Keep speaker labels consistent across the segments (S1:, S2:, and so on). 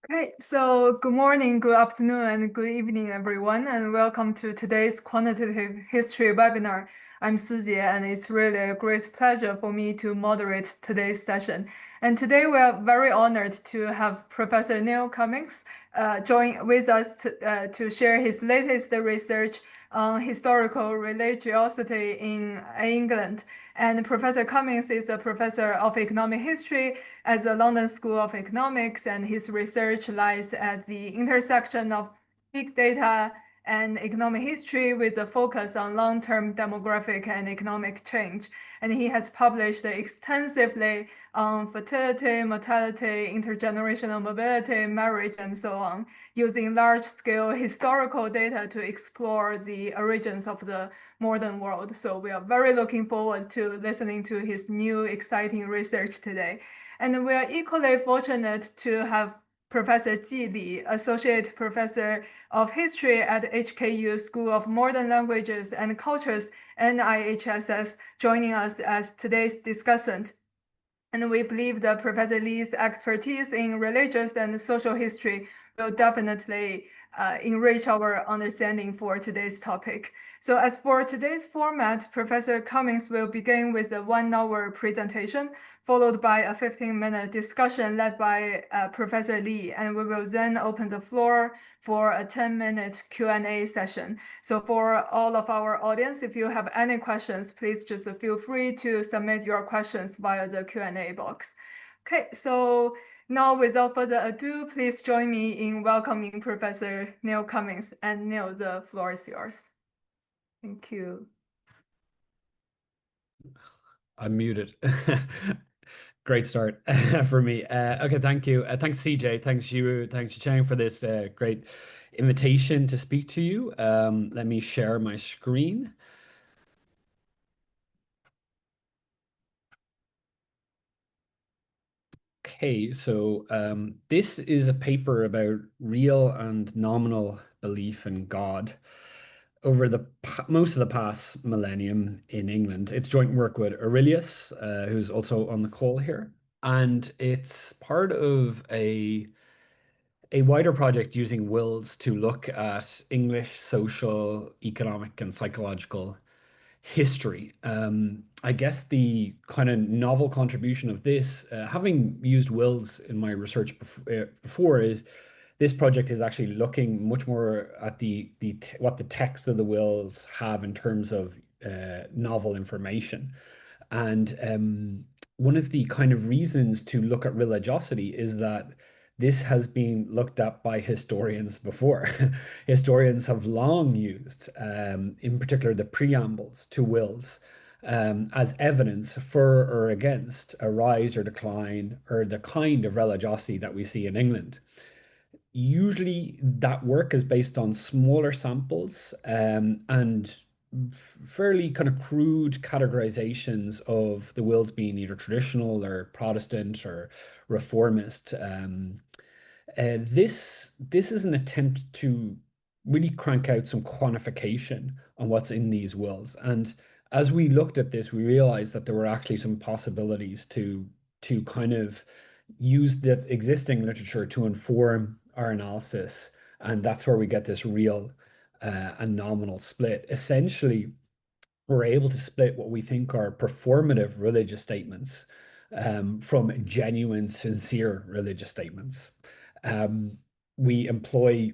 S1: Great. So good morning, good afternoon, and good evening, everyone, and welcome to today's quantitative history webinar. I'm Sijie, and it's really a great pleasure for me to moderate today's session. And today we are very honored to have Professor Neil Cummins join with us to share his latest research on historical religiosity in England. And Professor Cummins is a professor of economic history at the London School of Economics, and his research lies at the intersection of big data and economic history with a focus on long-term demographic and economic change. And he has published extensively on fertility, mortality, intergenerational mobility, marriage, and so on, using large-scale historical data to explore the origins of the modern world. So we are very looking forward to listening to his new exciting research today. And we are equally fortunate to have Professor Ji Li, Associate Professor of History at HKU School of Modern Languages and Cultures, NIHSS, joining us as today's discussant. And we believe that Professor Li's expertise in religious and social history will definitely enrich our understanding for today's topic. So as for today's format, Professor Cummins will begin with a 1-hour presentation, followed by a 15-minute discussion led by Professor Li, and we will then open the floor for a 10-minute Q&A session. So for all of our audience, if you have any questions, please just feel free to submit your questions via the Q&A box. Okay, so now without further ado, please join me in welcoming Professor Neil Cummins. And Neil, the floor is yours. Thank you.
S2: I'm muted. Great start for me. Okay, thank you. Thanks, CJ. Thanks, Chang, for this great invitation to speak to you. Let me share my screen. Okay, so this is a paper about real and nominal belief in God over the most of the past millennium in England. It's joint work with Aurelius, who's also on the call here, and it's part of a wider project using wills to look at English social, economic, and psychological history. I guess the kind of novel contribution of this, having used wills in my research before, is this project is actually looking much more at what the text of the wills have in terms of novel information. And one of the kind of reasons to look at religiosity is that this has been looked at by historians before. Historians have long used, in particular, the preambles to wills as evidence for or against a rise or decline or the kind of religiosity that we see in England. Usually, that work is based on smaller samples and fairly kind of crude categorizations of the wills being either traditional or Protestant or reformist. This is an attempt to really crank out some quantification on what's in these wills. And as we looked at this, we realized that there were actually some possibilities to kind of use the existing literature to inform our analysis. And that's where we get this real and nominal split. Essentially, we're able to split what we think are performative religious statements from genuine, sincere religious statements. Um, we employ,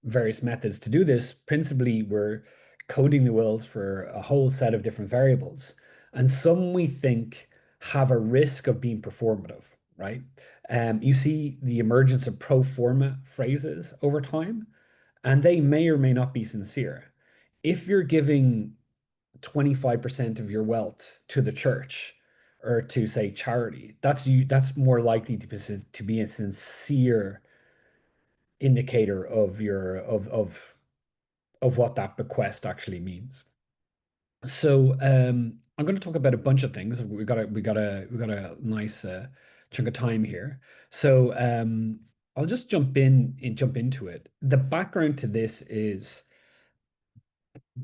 S2: various methods to do this. Principally, we're coding the wills for a whole set of different variables, and some we think have a risk of being performative, right? You see the emergence of pro forma phrases over time, and they may or may not be sincere. If you're giving 25% of your wealth to the church or to say charity, that's more likely to be a sincere indicator of your of what that bequest actually means. So I'm going to talk about a bunch of things. We got a nice chunk of time here. So I'll just jump into it. The background to this is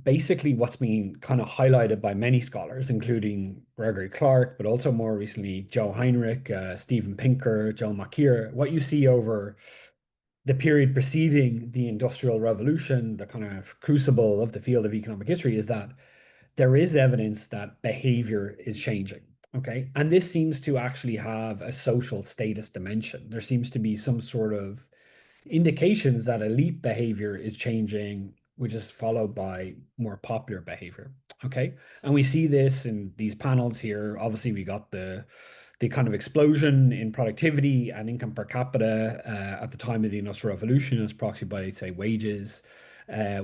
S2: basically what's been kind of highlighted by many scholars, including Gregory Clark, but also more recently Joe Heinrich, Steven Pinker, Joe Makir. What you see over the period preceding the Industrial Revolution, the kind of crucible of the field of economic history, is that there is evidence that behavior is changing. Okay. And this seems to actually have a social status dimension. There seems to be some sort of indications that elite behavior is changing, which is followed by more popular behavior. Okay. And we see this in these panels here. Obviously, we got the kind of explosion in productivity and income per capita at the time of the Industrial Revolution as proxied by, say, wages.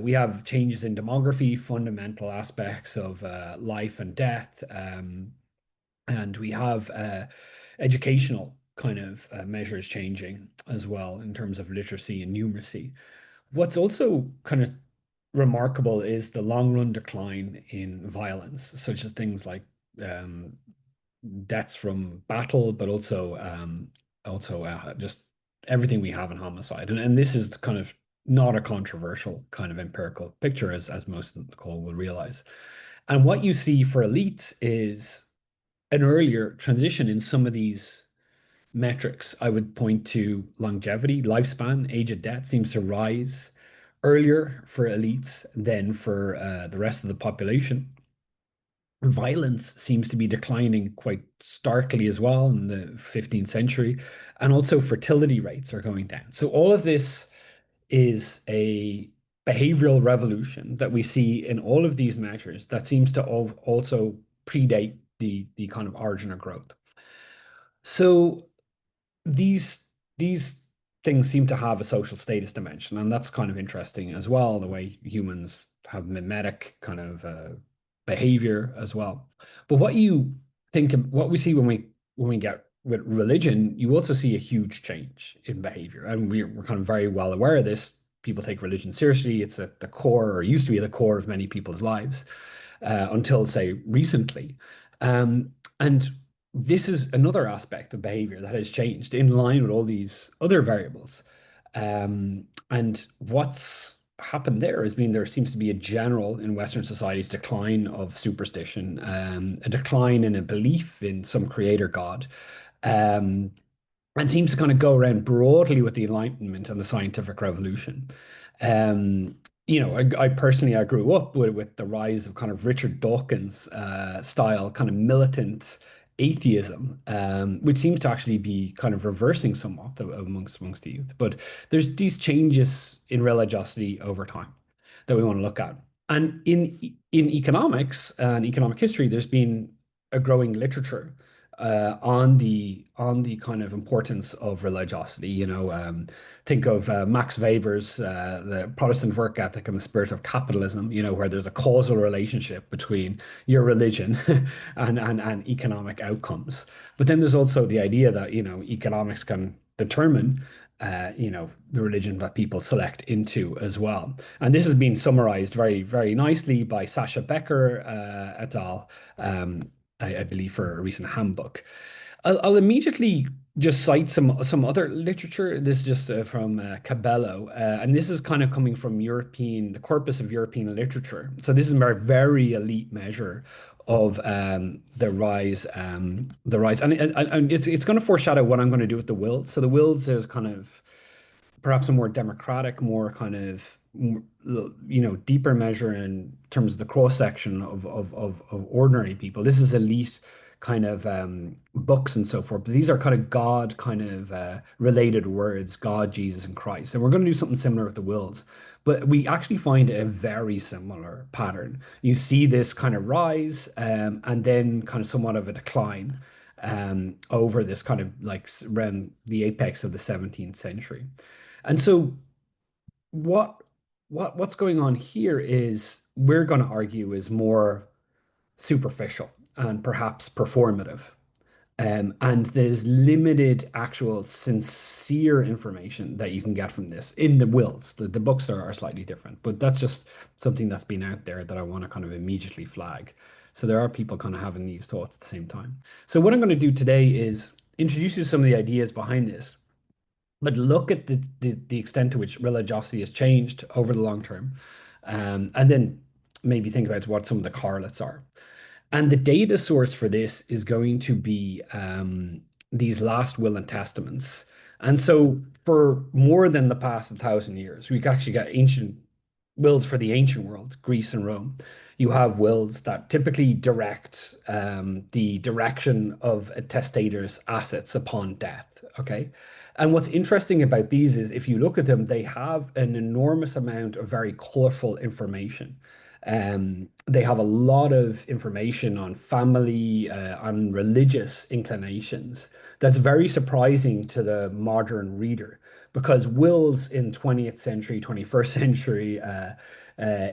S2: We have changes in demography, fundamental aspects of life and death. And we have educational kind of measures changing as well in terms of literacy and numeracy. What's also kind of remarkable is the long run decline in violence, such as things like um, deaths from battle, but also just everything we have in homicide. And this is kind of not a controversial kind of empirical picture, as most on the call will realize. And what you see for elites is an earlier transition in some of these metrics. I would point to longevity, lifespan, age of death seems to rise earlier for elites than for the rest of the population. Violence seems to be declining quite starkly as well in the 15th century, and also fertility rates are going down. So all of this is a behavioral revolution that we see in all of these measures that seems to also predate the kind of origin of growth. So these these things seem to have a social status dimension, and that's kind of interesting as well, the way humans have mimetic kind of behavior as well. But what we see when we get with religion, you also see a huge change in behavior, and we're kind of very well aware of this. People take religion seriously. It's at the core, or used to be at the core of many people's lives, until say recently. And this is another aspect of behavior that has changed in line with all these other variables. And what's happened there has been there seems to be a general in Western societies decline of superstition, a decline in a belief in some creator God, um, and seems to kind of go around broadly with the Enlightenment and the scientific revolution. Um, I personally I grew up with the rise of kind of Richard Dawkins style kind of militant atheism, which seems to actually be kind of reversing somewhat amongst the youth. But there's these changes in religiosity over time that we want to look at. And in economics and economic history, there's been a growing literature on the kind of importance of religiosity. Think of Max Weber's the Protestant work ethic and the spirit of capitalism. Where there's a causal relationship between your religion and economic outcomes. But then there's also the idea that economics can determine the religion that people select into as well. And this has been summarized very, very nicely by Sasha Becker et al. I believe for a recent handbook. I'll immediately just cite some other literature. This is just from Cabello, and this is kind of coming from the corpus of European literature. So this is a very, very elite measure of the rise, and it's going to foreshadow what I'm going to do with the Wilds. So the Wilds is kind of perhaps a more democratic, more kind of deeper measure in terms of the cross section of ordinary people. This is elite kind of books and so forth. But these are kind of God kind of related words: God, Jesus, and Christ. And we're going to do something similar with the wills. But we actually find a very similar pattern. You see this kind of rise and then kind of somewhat of a decline over this kind of like around the apex of the 17th century. And so what what's going on here is we're going to argue is more superficial and perhaps performative. And there's limited actual sincere information that you can get from this in the wills. The books are slightly different, but that's just something that's been out there that I want to kind of immediately flag. So there are people kind of having these thoughts at the same time. So what I'm going to do today is introduce you to some of the ideas behind this, but look at the extent to which religiosity has changed over the long term, and then maybe think about what some of the correlates are. And the data source for this is going to be these last will and testaments. And so for more than the past 1,000 years, we actually got ancient wills for the ancient world, Greece and Rome. You have wills that typically direct the direction of a testator's assets upon death. Okay. And what's interesting about these is if you look at them, they have an enormous amount of very colorful information. They have a lot of information on family, on religious inclinations. That's very surprising to the modern reader because wills in 20th century, 21st century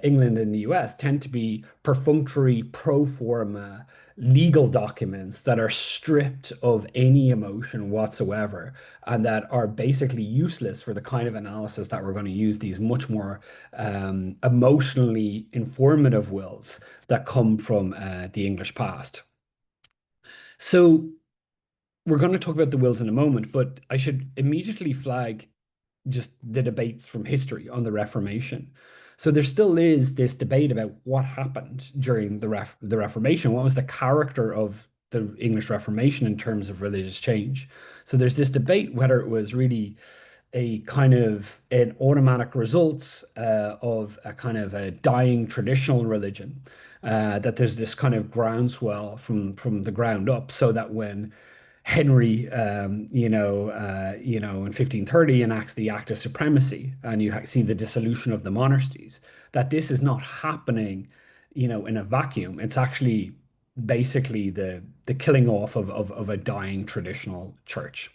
S2: England and the US tend to be perfunctory, pro forma legal documents that are stripped of any emotion whatsoever and that are basically useless for the kind of analysis that we're going to use these much more emotionally informative wills that come from the English past. So we're going to talk about the wills in a moment, but I should immediately flag just the debates from history on the Reformation. So there still is this debate about what happened during the Reformation. What was the character of the English Reformation in terms of religious change? So there's this debate whether it was really a kind of an automatic result of a kind of a dying traditional religion, that there's this kind of groundswell from the ground up, so that when Henry, in 1530 enacts the Act of Supremacy, and you see the dissolution of the monasteries, that this is not happening, in a vacuum. It's actually basically the killing off of a dying traditional church.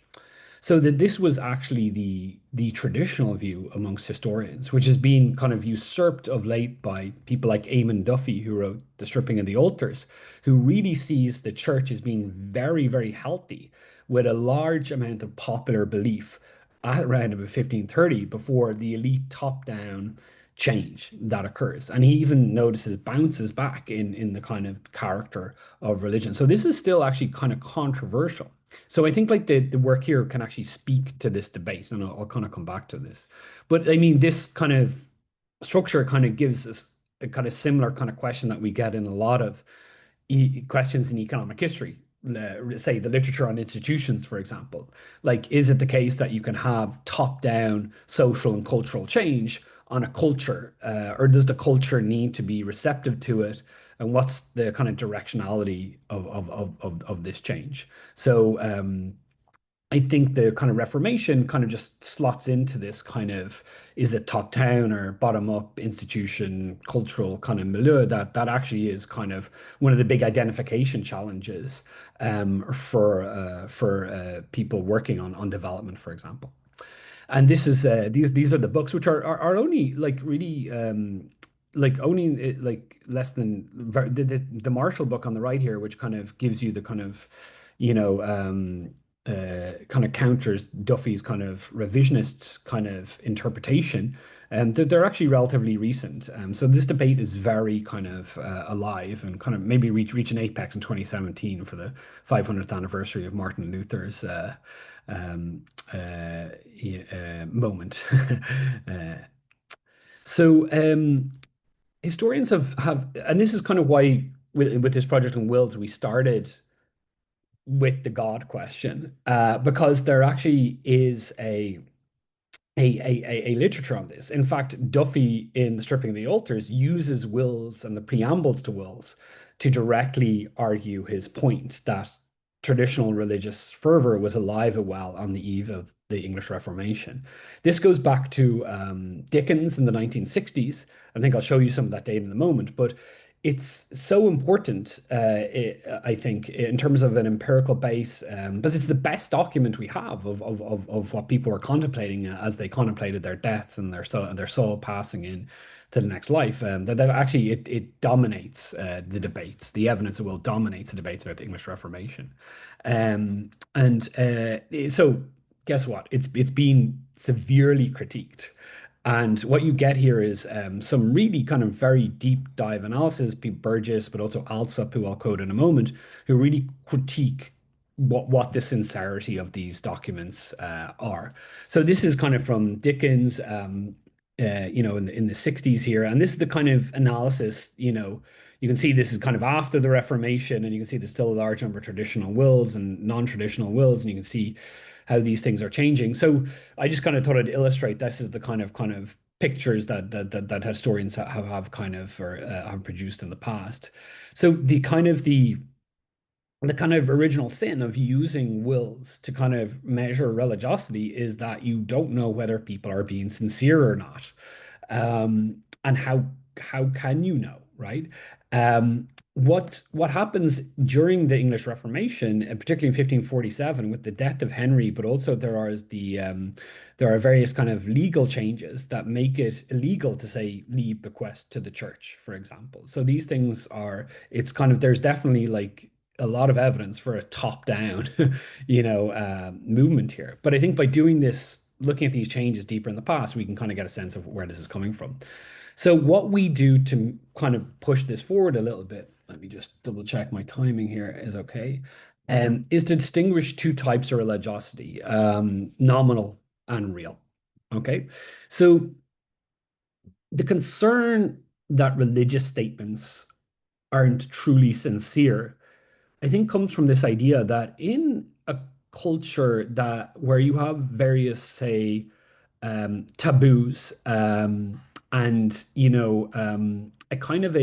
S2: So that this was actually the traditional view amongst historians, which has been kind of usurped of late by people like Eamon Duffy, who wrote The Stripping of the Altars, who really sees the church as being very, very healthy with a large amount of popular belief at around about 1530 before the elite top-down change that occurs. And he even notices bounces back in the kind of character of religion. So this is still actually kind of controversial. So I think like the work here can actually speak to this debate, and I'll kind of come back to this. But I mean, this kind of structure kind of gives us a kind of similar kind of question that we get in a lot of questions in economic history. Say the literature on institutions, for example. Like, is it the case that you can have top-down social and cultural change on a culture, or does the culture need to be receptive to it? And what's the kind of directionality of this change? So I think the kind of Reformation kind of just slots into this kind of, is it top down or bottom up institution, cultural kind of milieu, that actually is kind of one of the big identification challenges for people working on development, for example. And this is these are the books which are only like really like only like less than the Marshall book on the right here, which kind of gives you the kind of you know kind of counters Duffy's kind of revisionist kind of interpretation. And they're actually relatively recent. So this debate is very kind of alive and kind of maybe reach an apex in 2017 for the 500th anniversary of Martin Luther's um, moment. uh, so historians have, and this is kind of why with this project on wills we started with the God question, because there actually is a literature on this. In fact, Duffy in The Stripping of the Altars uses wills and the preambles to wills to directly argue his point that traditional religious fervor was alive and well on the eve of the English Reformation. This goes back to Dickens in the 1960s. I think I'll show you some of that data in a moment, but it's so important, I think, in terms of an empirical base, because it's the best document we have of what people were contemplating as they contemplated their death and their soul passing in to the next life. That actually it dominates the debates. The evidence will dominates the debates about the English Reformation, and so guess what? It's been severely critiqued. And what you get here is some really kind of very deep dive analysis, Pete Burgess, but also Alsop, who I'll quote in a moment, who really critique what the sincerity of these documents are. So this is kind of from Dickens. in the 60s here. And this is the kind of analysis, you can see this is kind of after the Reformation, and you can see there's still a large number of traditional wills and non-traditional wills, and you can see how these things are changing. So I just kind of thought I'd illustrate this is the kind of pictures that historians have kind of or have produced in the past. So the kind of original sin of using wills to kind of measure religiosity is that you don't know whether people are being sincere or not. And how can you know, right? What happens during the English Reformation, and particularly in 1547 with the death of Henry, but also there are various kind of legal changes that make it illegal to say leave bequest to the church, for example. So these things are, it's kind of, there's definitely like a lot of evidence for a top-down, movement here. But I think by doing this, looking at these changes deeper in the past, we can kind of get a sense of where this is coming from. So what we do to kind of push this forward a little bit, let me just double check my timing here is okay, is to distinguish two types of religiosity, nominal and real. Okay, so the concern that religious statements aren't truly sincere, I think, comes from this idea that in a culture that where you have various, say, taboos, and a kind of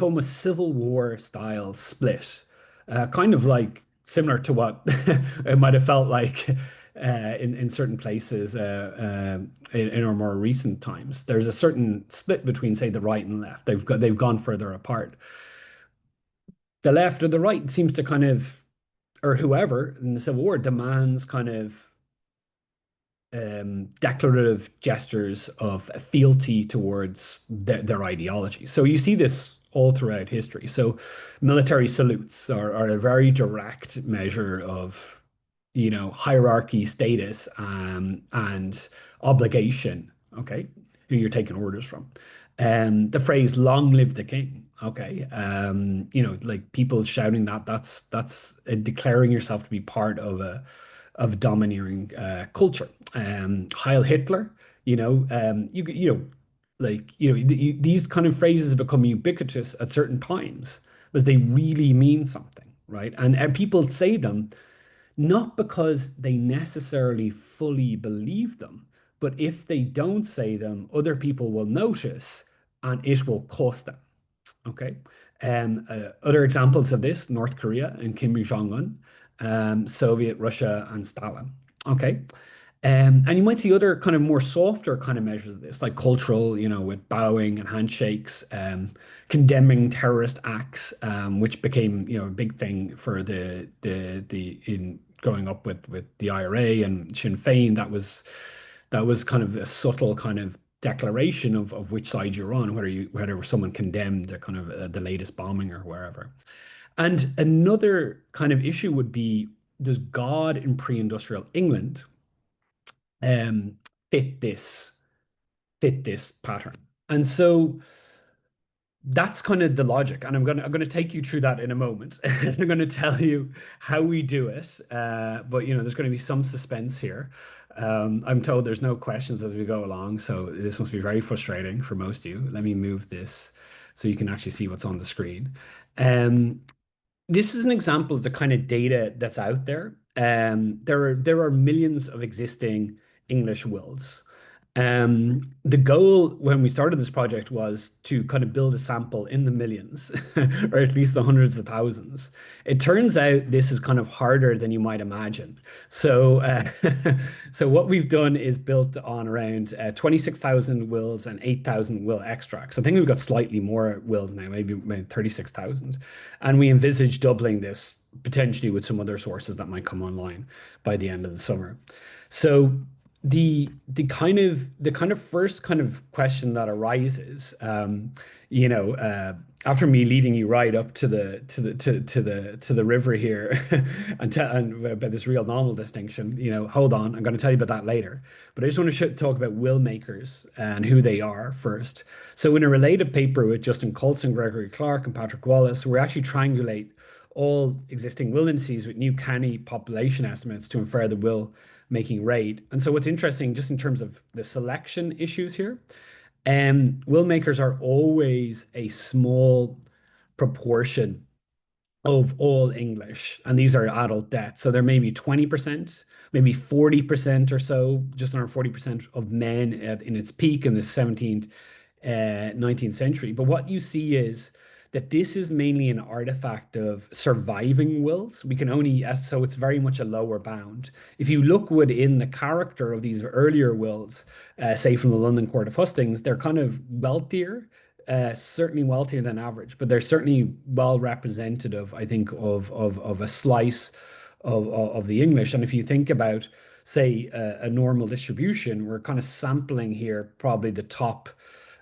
S2: almost civil war style split, kind of like similar to what it might have felt like in certain places in our more recent times. There's a certain split between, say, the right and left. They've gone further apart. The left or the right seems to kind of, or whoever in the Civil War demands kind of declarative gestures of fealty towards their ideology. So you see this all throughout history. So military salutes are a very direct measure of, hierarchy, status, and obligation. Okay, who you're taking orders from. The phrase "Long live the king." Okay, like people shouting that's declaring yourself to be part of domineering culture. Heil Hitler, these kind of phrases become ubiquitous at certain times because they really mean something, right? And people say them not because they necessarily fully believe them, but if they don't say them, other people will notice and it will cost them. Okay. Other examples of this, North Korea and Kim Jong-un, Soviet Russia and Stalin. Okay. And you might see other kind of more softer kind of measures of this, like cultural, with bowing and handshakes, condemning terrorist acts, which became, a big thing for the in growing up with the IRA and Sinn Féin. That was kind of a subtle kind of declaration of which side you're on, whether someone condemned a kind of the latest bombing or wherever. And another kind of issue would be, does God in pre-industrial England um, fit this pattern? And so that's kind of the logic, and I'm gonna take you through that in a moment. And I'm gonna tell you how we do it. But there's going to be some suspense here. I'm told there's no questions as we go along, so this must be very frustrating for most of you. Let me move this so you can actually see what's on the screen. Um, this is an example of the kind of data that's out there. There are millions of existing English wills. The goal when we started this project was to kind of build a sample in the millions, or at least the hundreds of thousands. It turns out this is kind of harder than you might imagine. So, so what we've done is built on around 26,000 wills and 8,000 will extracts. I think we've got slightly more wills now, maybe 36,000, and we envisage doubling this potentially with some other sources that might come online by the end of the summer. So the kind of first kind of question that arises, after me leading you right up to the river here, and about this real nominal distinction, hold on, I'm going to tell you about that later. But I just want to talk about will makers and who they are first. So in a related paper with Justin Colson, Gregory Clark, and Patrick Wallace, we actually triangulate all existing will indices with new canny population estimates to infer the will making rate. And so what's interesting, just in terms of the selection issues here, will makers are always a small proportion of all English, and these are adult deaths. So there may be 20%, maybe 40% or so, just under 40% of men in its peak in the 17th, 19th century. But what you see is that this is mainly an artifact of surviving wills. We can only, so it's very much a lower bound. If you look within the character of these earlier wills, say from the London Court of Hustings, they're kind of wealthier, certainly wealthier than average, but they're certainly well representative, I think, of a slice of the English. And if you think about, say, a normal distribution, we're kind of sampling here probably the top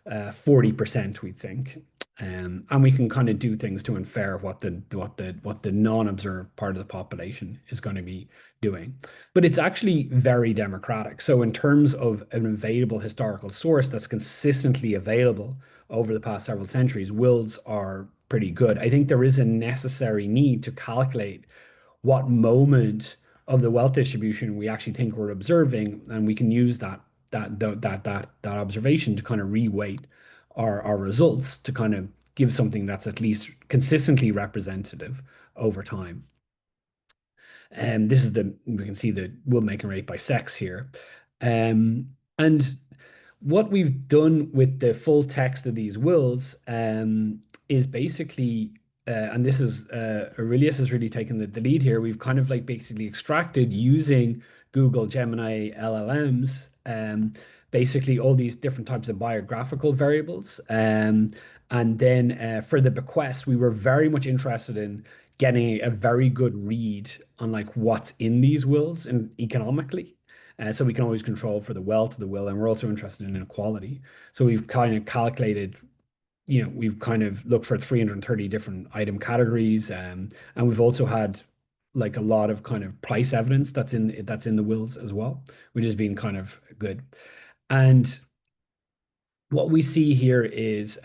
S2: 40%, we think. And we can kind of do things to infer what the non-observed part of the population is going to be doing. But it's actually very democratic. So in terms of an available historical source that's consistently available over the past several centuries, wills are pretty good. I think there is a necessary need to calculate what moment of the wealth distribution we actually think we're observing, and we can use that observation to kind of reweight our results to kind of give something that's at least consistently representative over time. And this is we can see the will making rate by sex here. And what we've done with the full text of these wills is basically, and this is Aurelius has really taken the lead here. We've kind of like basically extracted using Google Gemini LLMs, basically all these different types of biographical variables. And then for the bequest, we were very much interested in getting a very good read on like what's in these wills and economically. So we can always control for the wealth of the will, and we're also interested in inequality. So we've kind of calculated, we've kind of looked for 330 different item categories, and we've also had like a lot of kind of price evidence that's in the wills as well, which has been kind of good. And what we see here is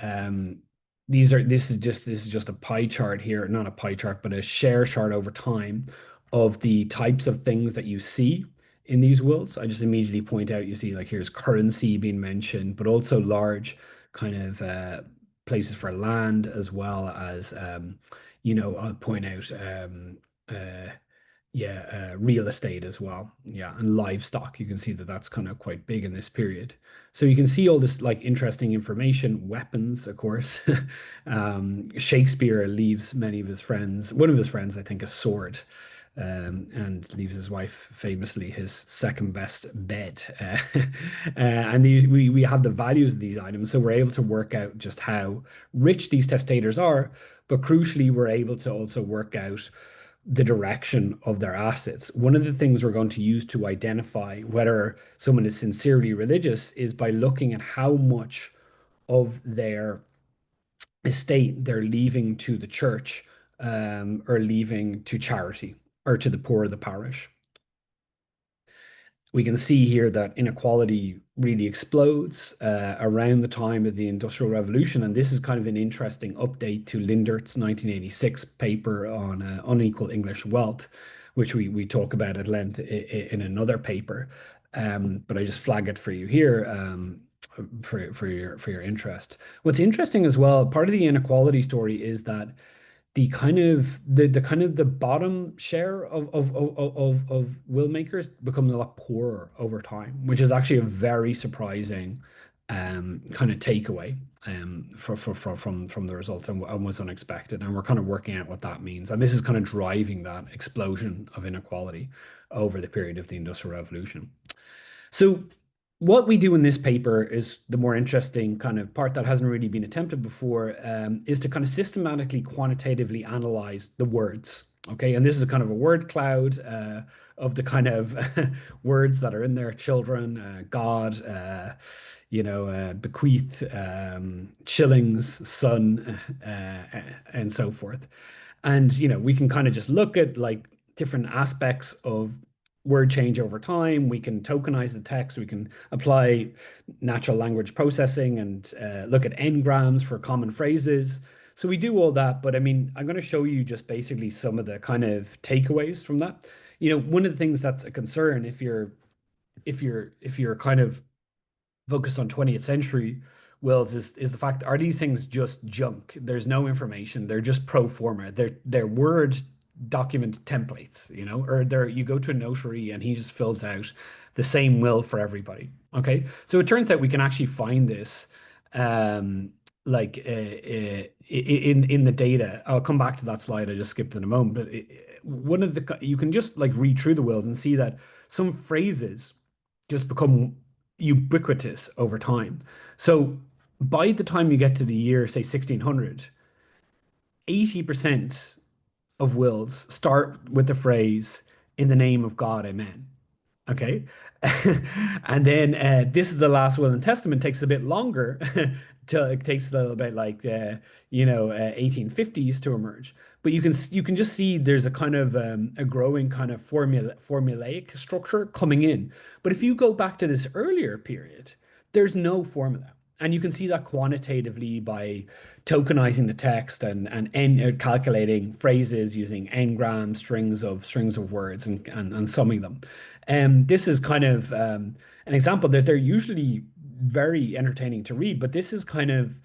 S2: this is just a pie chart here, not a pie chart, but a share chart over time of the types of things that you see in these wills. I just immediately point out, you see like here's currency being mentioned, but also large kind of places for land, as well as I'll point out real estate as well. Yeah, and livestock. You can see that that's kind of quite big in this period. So you can see all this like interesting information, weapons, of course. Shakespeare leaves many of his friends, one of his friends, I think, a sword. And leaves his wife famously his second best bed. And we have the values of these items, so we're able to work out just how rich these testators are, but crucially, we're able to also work out the direction of their assets. One of the things we're going to use to identify whether someone is sincerely religious is by looking at how much of their estate they're leaving to the church, or leaving to charity or to the poor of the parish. We can see here that inequality really explodes around the time of the Industrial Revolution. And this is kind of an interesting update to Lindert's 1986 paper on unequal English wealth, which we talk about at length in another paper. But I just flag it for you here for your interest. What's interesting as well, part of the inequality story is that the bottom share of will makers become a lot poorer over time, which is actually a very surprising kind of takeaway from the result, and was unexpected. And we're kind of working out what that means. And this is kind of driving that explosion of inequality over the period of the Industrial Revolution. So what we do in this paper is the more interesting kind of part that hasn't really been attempted before, is to kind of systematically, quantitatively analyze the words. Okay, and this is a kind of a word cloud of the kind of words that are in there: children, God, bequeath, shillings, son, and so forth. And we can kind of just look at like different aspects of word change over time. We can tokenize the text. We can apply natural language processing and look at n-grams for common phrases. So we do all that, but I mean, I'm going to show you just basically some of the kind of takeaways from that. One of the things that's a concern if you're kind of focused on 20th century wills is the fact, are these things just junk? There's no information. They're just pro forma. They're Word document templates, or you go to a notary and he just fills out the same will for everybody. Okay. So it turns out we can actually find this um like in the data. I'll come back to that slide I just skipped in a moment, but one of the you can just like read through the wills and see that some phrases just become ubiquitous over time. So by the time you get to the year, say 1600, 80% of wills start with the phrase, "In the name of God, amen." Okay. And then this is the last will and testament takes a bit longer till it takes a little bit like 1850s to emerge. But you can just see there's a kind of a growing kind of formulaic structure coming in. But if you go back to this earlier period, there's no formula. And you can see that quantitatively by tokenizing the text and calculating phrases using n-gram strings of words and summing them. This is kind of an example that they're usually very entertaining to read, but this is kind of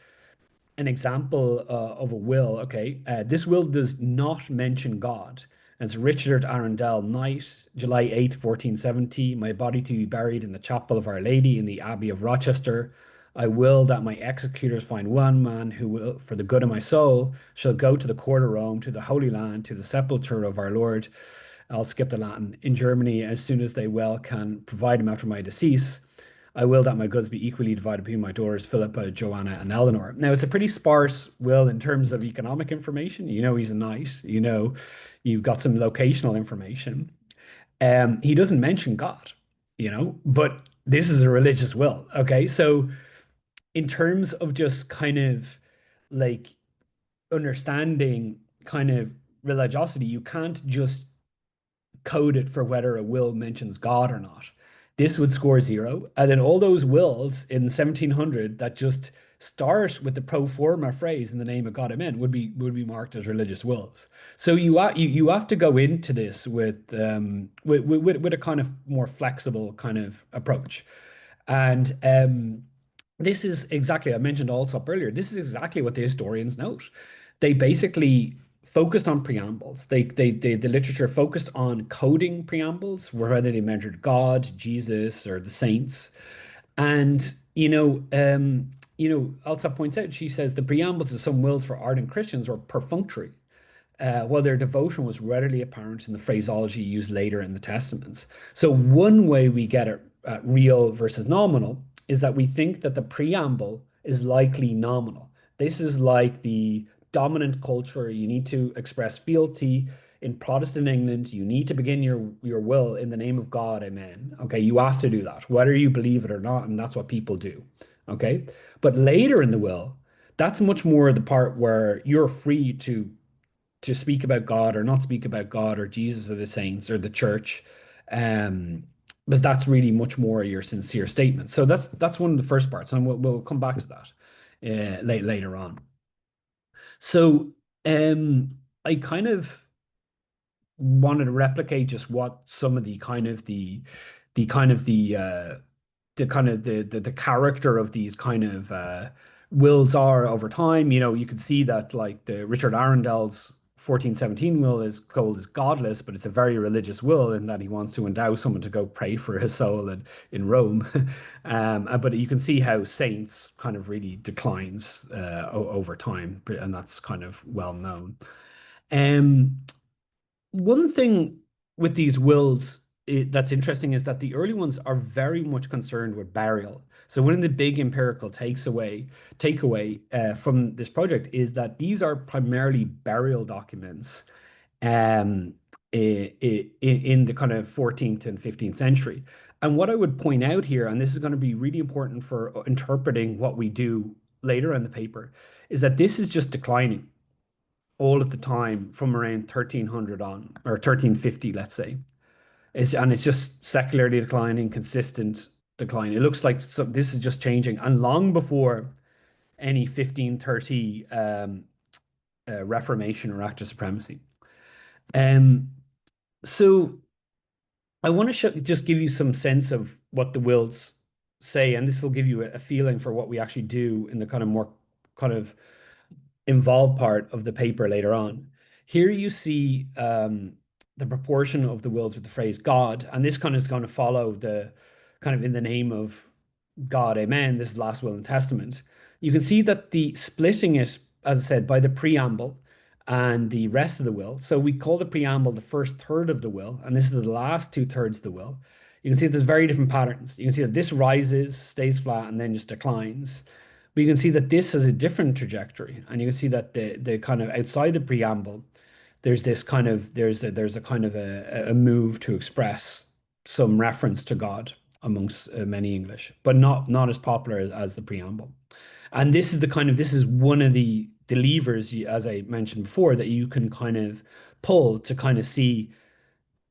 S2: an example of a will. Okay, this will does not mention God. And it's Richard Arundel Knight, July 8th, 1470. My body to be buried in the chapel of Our Lady in the Abbey of Rochester. I will that my executors find one man who will, for the good of my soul, shall go to the court of Rome, to the Holy Land, to the sepulchre of our Lord. I'll skip the Latin. In Germany, as soon as they well can provide him after my decease. I will that my goods be equally divided between my daughters, Philippa, Joanna, and Eleanor. Now, it's a pretty sparse will in terms of economic information. He's a knight. You've got some locational information. He doesn't mention God, but this is a religious will. Okay. So, in terms of just kind of like understanding kind of religiosity, you can't just code it for whether a will mentions God or not. This would score 0. And then all those wills in 1700 that just start with the pro forma phrase "in the name of God, amen" would be marked as religious wills. So you have to go into this with a kind of more flexible kind of approach. And this is exactly, I mentioned Alsop earlier, this is exactly what the historians note. They basically focused on preambles. The literature focused on coding preambles, whether they measured God, Jesus, or the saints. And Alsop points out, she says the preambles of some wills for ardent Christians were perfunctory, while their devotion was readily apparent in the phraseology used later in the Testaments. So one way we get at real versus nominal is that we think that the preamble is likely nominal. This is like the dominant culture. You need to express fealty. In Protestant England, you need to begin your will in the name of God, amen. Okay, you have to do that, whether you believe it or not, and that's what people do. Okay, but later in the will, that's much more the part where you're free to speak about God or not speak about God or Jesus or the saints or the church, um, because that's really much more your sincere statement. So that's one of the first parts, and we'll come back to that later on. So I kind of wanted to replicate just what some of the kind of the character of these kind of wills are over time. You can see that like the Richard Arundel's 1417 will is called as godless, but it's a very religious will in that he wants to endow someone to go pray for his soul in Rome. But you can see how saints kind of really declines over time, and that's kind of well known. Um, One thing with these wills that's interesting is that the early ones are very much concerned with burial. So one of the big empirical takeaway from this project is that these are primarily burial documents um, in the kind of 14th and 15th century. And what I would point out here, and this is going to be really important for interpreting what we do later in the paper, is that this is just declining all of the time from around 1300 on, or 1350, let's say. And it's just secularly declining, consistent decline. It looks like this is just changing. And long before any 1530 reformation or active supremacy. Um, so I want to just give you some sense of what the wills say, and this will give you a feeling for what we actually do in the kind of more kind of involved part of the paper later on. Here you see the proportion of the wills with the phrase God, and this kind of is going to follow the kind of in the name of God, amen. This is the last will and testament. You can see that the splitting it, as I said, by the preamble and the rest of the will. So we call the preamble the first third of the will, and this is the last two thirds of the will. You can see that there's very different patterns. You can see that this rises, stays flat, and then just declines. But you can see that this has a different trajectory, and you can see that the kind of outside the preamble, there's this kind of there's a kind of a move to express some reference to God amongst many English, but not as popular as the preamble. And this is the kind of this is one of the levers, as I mentioned before, that you can kind of pull to kind of see,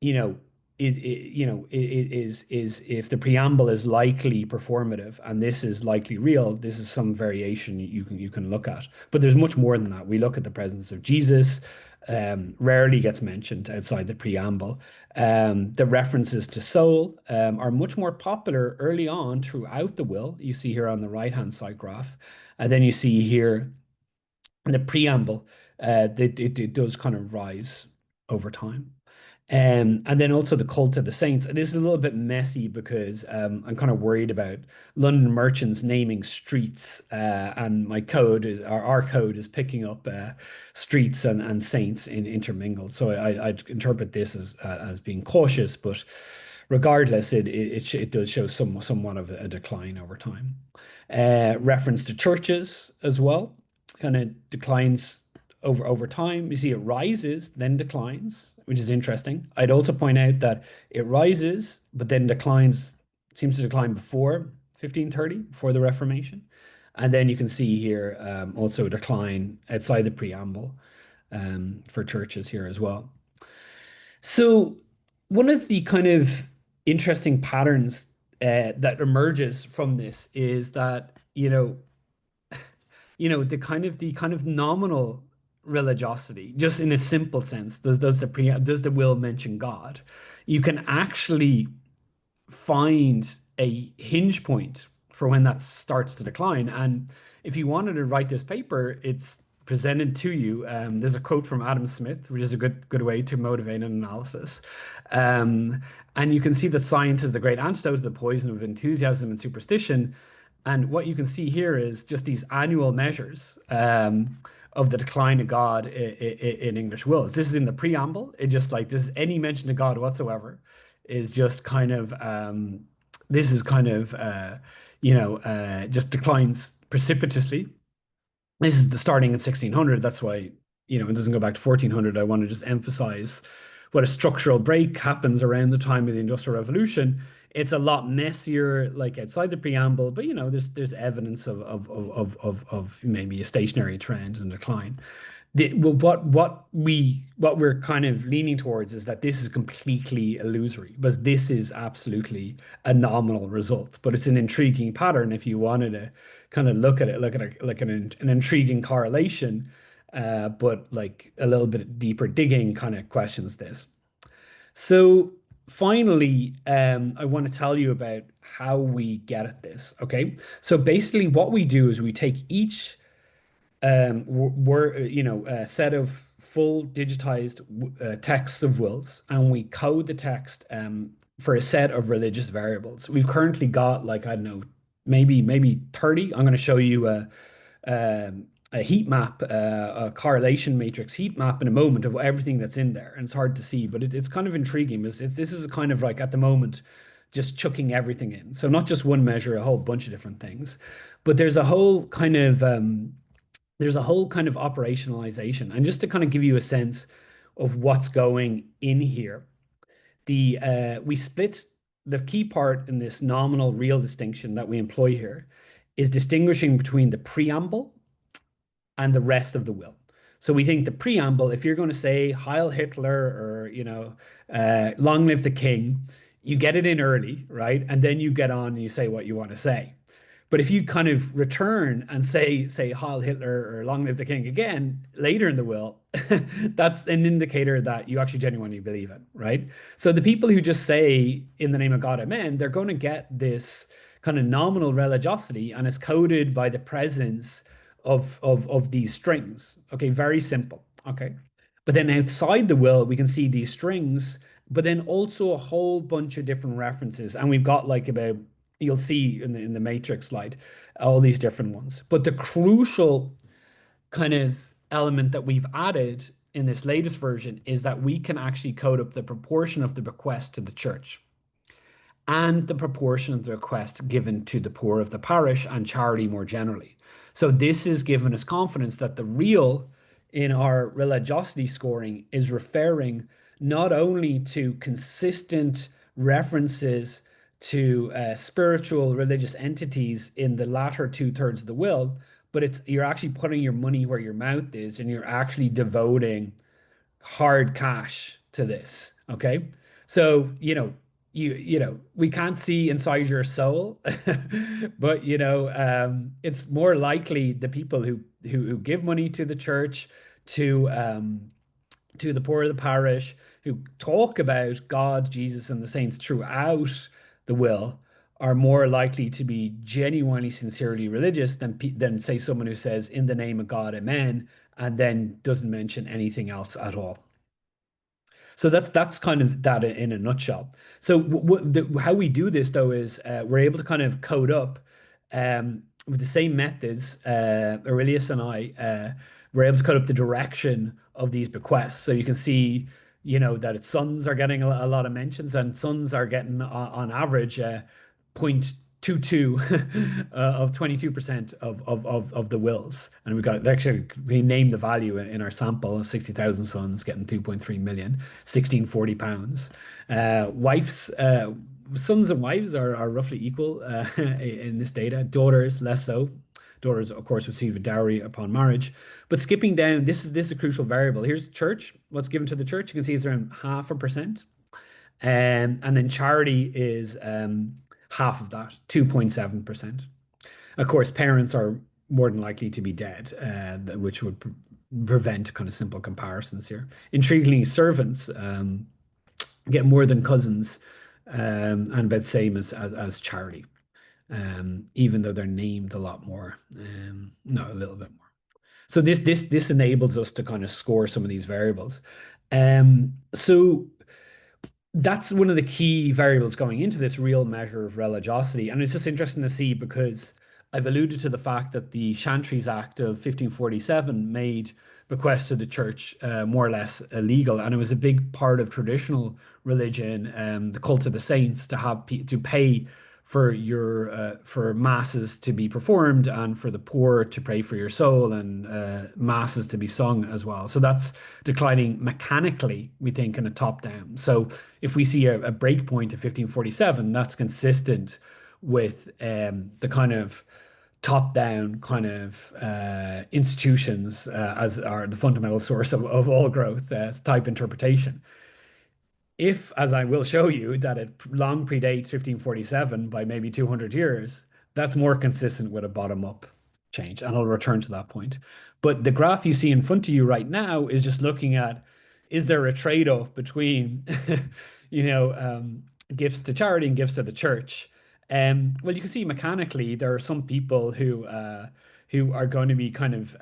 S2: you know, is if the preamble is likely performative and this is likely real, this is some variation you can look at. But there's much more than that. We look at the presence of Jesus, rarely gets mentioned outside the preamble. The references to soul are much more popular early on throughout the will. You see here on the right-hand side graph, and then you see here in the preamble, it does kind of rise over time. And then also the cult of the saints. This is a little bit messy because I'm kind of worried about London merchants naming streets, and my code is our code is picking up streets and saints in intermingled. So I'd interpret this as being cautious, but regardless, it does show somewhat of a decline over time. Reference to churches as well, kind of declines over time. You see it rises, then declines, which is interesting. I'd also point out that it rises, but then declines, seems to decline before 1530, before the Reformation. And then you can see here also a decline outside the preamble for churches here as well. So one of the kind of interesting patterns that emerges from this is that, the kind of nominal religiosity, just in a simple sense, does the will mention God? You can actually find a hinge point for when that starts to decline. And if you wanted to write this paper, it's presented to you. There's a quote from Adam Smith, which is a good way to motivate an analysis. And you can see that science is the great antidote to the poison of enthusiasm and superstition. And what you can see here is just these annual measures of the decline of God in English wills. This is in the preamble. It just like this, any mention of God whatsoever is just kind of this is kind of just declines precipitously. This is the starting in 1600. That's why it doesn't go back to 1400. I want to just emphasize what a structural break happens around the time of the Industrial Revolution. It's a lot messier, like outside the preamble, but there's evidence of maybe a stationary trend and decline. What we're kind of leaning towards is that this is completely illusory, but this is absolutely a nominal result. But it's an intriguing pattern if you wanted to kind of look at it, like an intriguing correlation, but like a little bit deeper digging kind of questions this. So finally, I want to tell you about how we get at this. Okay, so basically, what we do is we take each set of full digitized texts of wills, and we code the text for a set of religious variables. We've currently got like, I don't know, maybe 30. I'm going to show you a heat map, a correlation matrix heat map in a moment of everything that's in there. And it's hard to see, but it's kind of intriguing because this is a kind of like at the moment just chucking everything in. So not just one measure, a whole bunch of different things, but there's a whole kind of operationalization. And just to kind of give you a sense of what's going in here, we split the key part in this nominal real distinction that we employ here is distinguishing between the preamble and the rest of the will. So we think the preamble, if you're going to say Heil Hitler or long live the king, you get it in early, right? And then you get on and you say what you want to say. But if you kind of return and say Heil Hitler or Long Live the King again later in the will, that's an indicator that you actually genuinely believe it, right? So the people who just say in the name of God, amen, they're going to get this kind of nominal religiosity, and it's coded by the presence of these strings. Okay, very simple. Okay. But then outside the will, we can see these strings, but then also a whole bunch of different references. And we've got like about, you'll see in the matrix slide, all these different ones. But the crucial kind of element that we've added in this latest version is that we can actually code up the proportion of the bequest to the church and the proportion of the bequest given to the poor of the parish and charity more generally. So this has given us confidence that the real in our religiosity scoring is referring not only to consistent references to spiritual religious entities in the latter two-thirds of the will, but it's you're actually putting your money where your mouth is, and you're actually devoting hard cash to this. Okay. So, we can't see inside your soul, but it's more likely the people who give money to the church, to to the poor of the parish, who talk about God, Jesus, and the saints throughout the will, are more likely to be genuinely, sincerely religious than say someone who says in the name of God, amen, and then doesn't mention anything else at all. So that's kind of that in a nutshell. So how we do this though is we're able to kind of code up with the same methods. Aurelius and I were able to code up the direction of these bequests. So you can see, that its sons are getting a lot of mentions, and sons are getting on average 0.22 of 22% of the wills. And we've got actually we named the value in our sample: 60,000 sons getting 2.3 million, 1640 pounds. Wives, sons and wives are roughly equal in this data. Daughters less so. Daughters, of course, receive a dowry upon marriage. But skipping down, this is a crucial variable. Here's church. What's given to the church? You can see it's around 0.5%. And then charity is half of that, 2.7%. Of course, parents are more than likely to be dead, which would prevent kind of simple comparisons here. Intriguingly, servants get more than cousins, and about the same as charity, even though they're named a lot more. No, a little bit more. So this enables us to kind of score some of these variables. So that's one of the key variables going into this real measure of religiosity. And it's just interesting to see, because I've alluded to the fact that the Chantries Act of 1547 made bequests to the church more or less illegal. And it was a big part of traditional religion, the cult of the saints, to pay for your for masses to be performed, and for the poor to pray for your soul, and masses to be sung as well. So that's declining mechanically, we think, in a top down. So if we see a break point of 1547, that's consistent with the kind of top down kind of institutions as are the fundamental source of all growth type interpretation. If, as I will show you, that it long predates 1547 by maybe 200 years, that's more consistent with a bottom up change. And I'll return to that point. But the graph you see in front of you right now is just looking at, is there a trade-off between, gifts to charity and gifts to the church? Well, you can see mechanically there are some people who are going to be kind of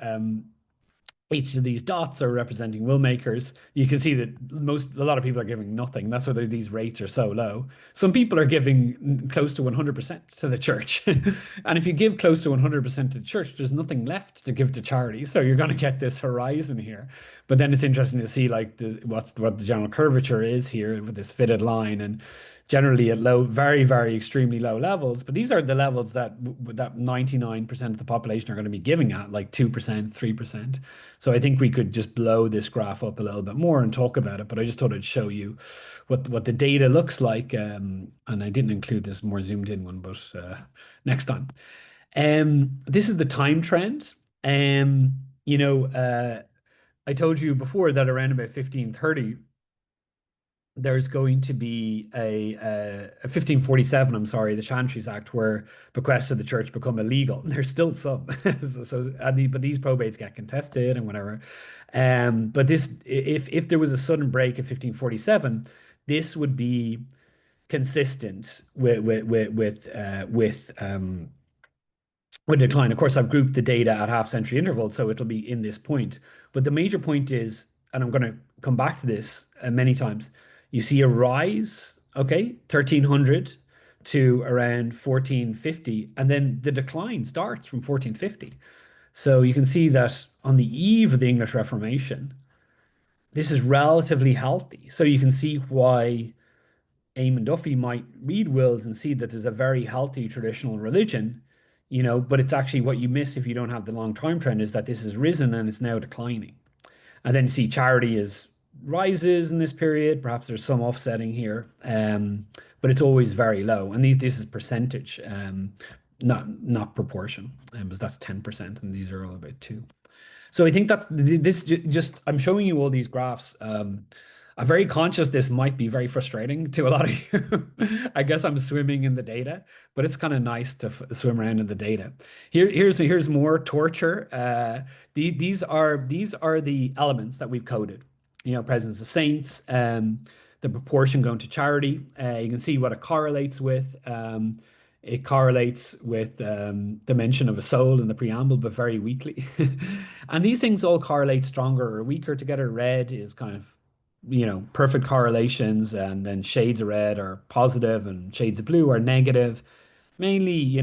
S2: each of these dots are representing will makers. You can see that a lot of people are giving nothing. That's why these rates are so low. Some people are giving close to 100% to the church. And if you give close to 100% to the church, there's nothing left to give to charity. So you're going to get this horizon here. But then it's interesting to see like what the general curvature is here with this fitted line, and generally at low, very, very extremely low levels. But these are the levels that 99% of the population are going to be giving at, like 2%, 3%. So I think we could just blow this graph up a little bit more and talk about it. But I just thought I'd show you what the data looks like. And I didn't include this more zoomed in one, but next time. This is the time trend. I told you before that around about 1530, there's going to be a 1547, I'm sorry, the Chantries Act, where bequests to the church become illegal. There's still some, but these probates get contested and whatever. But this, if there was a sudden break in 1547, this would be consistent with decline. Of course, I've grouped the data at half century intervals, so it'll be in this point. But the major point is, and I'm going to come back to this many times, you see a rise, okay, 1300 to around 1450, and then the decline starts from 1450. So you can see that on the eve of the English Reformation, this is relatively healthy. So you can see why Eamon Duffy might read wills and see that there's a very healthy traditional religion, but it's actually what you miss if you don't have the long time trend is that this has risen and it's now declining. And then you see charity is rises in this period. Perhaps there's some offsetting here, but it's always very low. And this is percentage, not proportion, because that's 10%, and these are all about 2. So I think that's this just I'm showing you all these graphs. I'm very conscious this might be very frustrating to a lot of you. I guess I'm swimming in the data, but it's kind of nice to swim around in the data. Here's more torture. These are the elements that we've coded. Presence of saints, the proportion going to charity. You can see what it correlates with. It correlates with the mention of a soul in the preamble, but very weakly. And these things all correlate stronger or weaker together. Red is kind of, perfect correlations, and then shades of red are positive and shades of blue are negative. Mainly,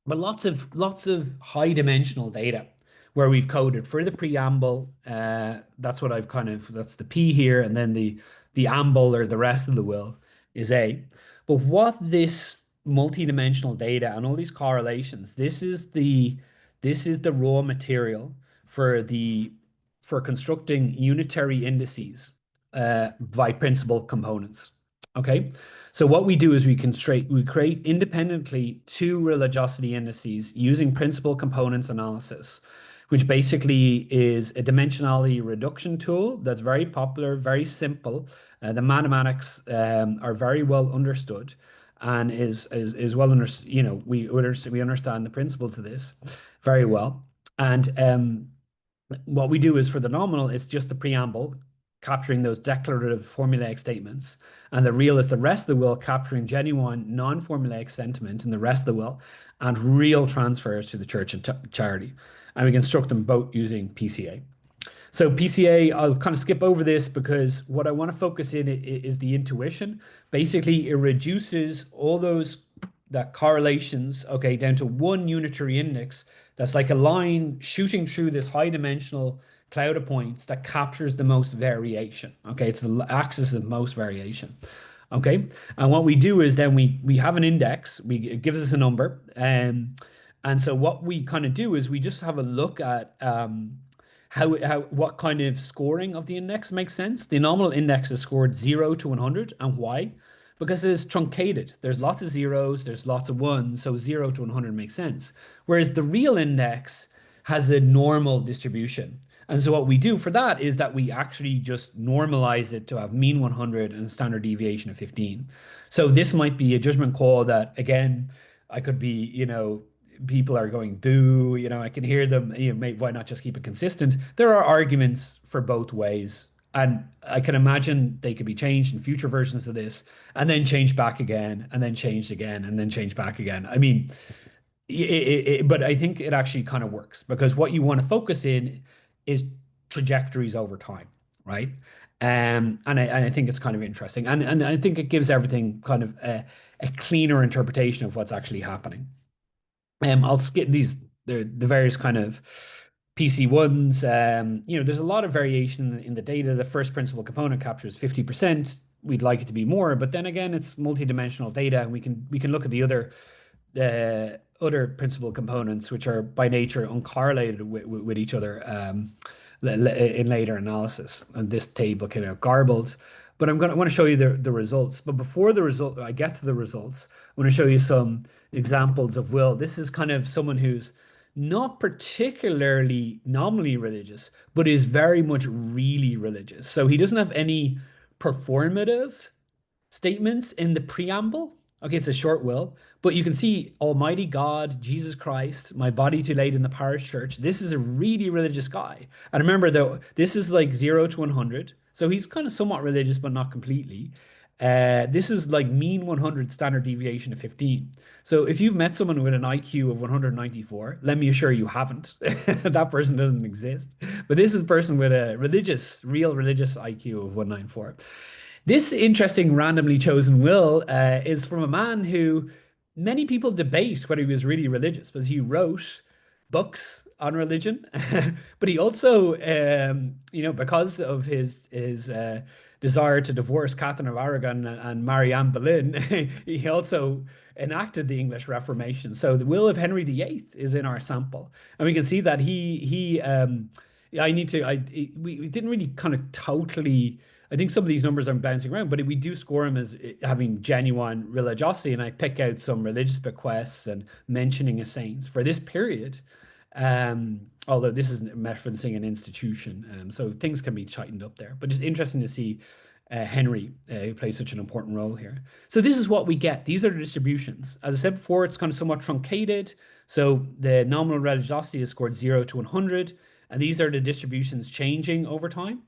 S2: but lots of high dimensional data where we've coded for the preamble. That's what that's the P here, and then the amble or the rest of the will is A. But what this multi-dimensional data and all these correlations, this is the raw material for constructing unitary indices by principal components. Okay, so what we do is we create independently 2 religiosity indices using principal components analysis, which basically is a dimensionality reduction tool that's very popular, very simple. The mathematics are very well understood, and is well understood. We understand the principles of this very well. And what we do is for the nominal, it's just the preamble capturing those declarative formulaic statements, and the real is the rest of the will capturing genuine non-formulaic sentiment in the rest of the will, and real transfers to the church and charity. And we construct them both using PCA. So PCA, I'll kind of skip over this because what I want to focus in is the intuition. Basically, it reduces all that correlations, okay, down to one unitary index that's like a line shooting through this high dimensional cloud of points that captures the most variation. Okay, it's the axis of most variation. Okay, and what we do is then we have an index. It gives us a number, and so what we kind of do is we just have a look at what kind of scoring of the index makes sense. The nominal index is scored 0 to 100, and why? Because it is truncated. There's lots of zeros, there's lots of ones, so 0 to 100 makes sense. Whereas the real index has a normal distribution. And so what we do for that is that we actually just normalize it to have mean 100 and a standard deviation of 15. So this might be a judgment call that, again, I could be, people are going boo, I can hear them, why not just keep it consistent? There are arguments for both ways. And I can imagine they could be changed in future versions of this, and then changed back again, and then changed again, and then changed back again. I mean, but I think it actually kind of works because what you want to focus in is trajectories over time, right? And I think it's kind of interesting, and I think it gives everything kind of a cleaner interpretation of what's actually happening. I'll skip these, the various kind of PC ones. There's a lot of variation in the data. The first principal component captures 50%. We'd like it to be more, but then again, it's multi-dimensional data, and we can look at the other principal components, which are by nature uncorrelated with each other in later analysis. And this table kind of garbled. But I want to show you the results. But before I get to the results, I want to show you some examples of will. This is kind of someone who's not particularly nominally religious, but is very much really religious. So he doesn't have any performative statements in the preamble. Okay, it's a short will, but you can see Almighty God, Jesus Christ, my body to laid in the parish church. This is a really religious guy. And remember, though, this is like 0 to 100. So he's kind of somewhat religious, but not completely. This is like mean 100, standard deviation of 15. So if you've met someone with an IQ of 194, let me assure you haven't. That person doesn't exist. But this is a person with a real religious IQ of 194. This interesting randomly chosen will is from a man who many people debate whether he was really religious, because he wrote books on religion, but he also, because of his desire to divorce Catherine of Aragon and marry Anne Boleyn, he also enacted the English Reformation. So the will of Henry VIII is in our sample, and we can see that we didn't really kind of totally. I think some of these numbers are bouncing around, but we do score him as having genuine religiosity. And I pick out some religious bequests and mentioning a saint for this period. Although this is referencing an institution, so things can be tightened up there. But it's interesting to see Henry play such an important role here. So this is what we get. These are the distributions. As I said before, it's kind of somewhat truncated. So the nominal religiosity is scored 0 to 100. And these are the distributions changing over time,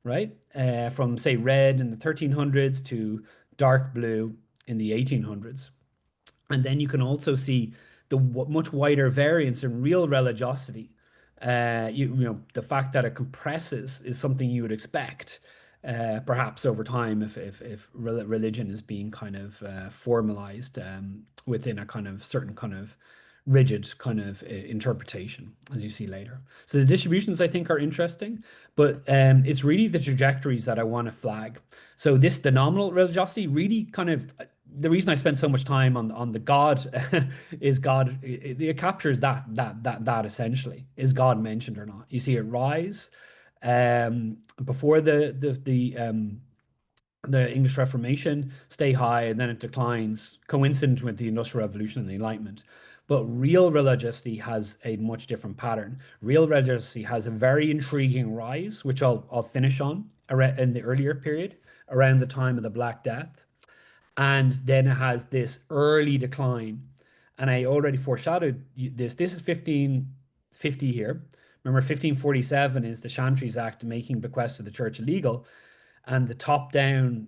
S2: right? From say red in the 1300s to dark blue in the 1800s. And then you can also see the much wider variance in real religiosity. The fact that it compresses is something you would expect, perhaps over time, if religion is being kind of formalized within a kind of certain kind of rigid kind of interpretation, as you see later. So the distributions I think are interesting, but it's really the trajectories that I want to flag. So the nominal religiosity really kind of, the reason I spend so much time on the God is God, it captures that essentially. Is God mentioned or not? You see it rise before the English Reformation, stay high, and then it declines, coincident with the Industrial Revolution and the Enlightenment. But real religiosity has a much different pattern. Real religiosity has a very intriguing rise, which I'll finish on in the earlier period, around the time of the Black Death. And then it has this early decline. And I already foreshadowed this. This is 1550 here. Remember, 1547 is the Chantries Act making bequests to the church illegal, and the top-down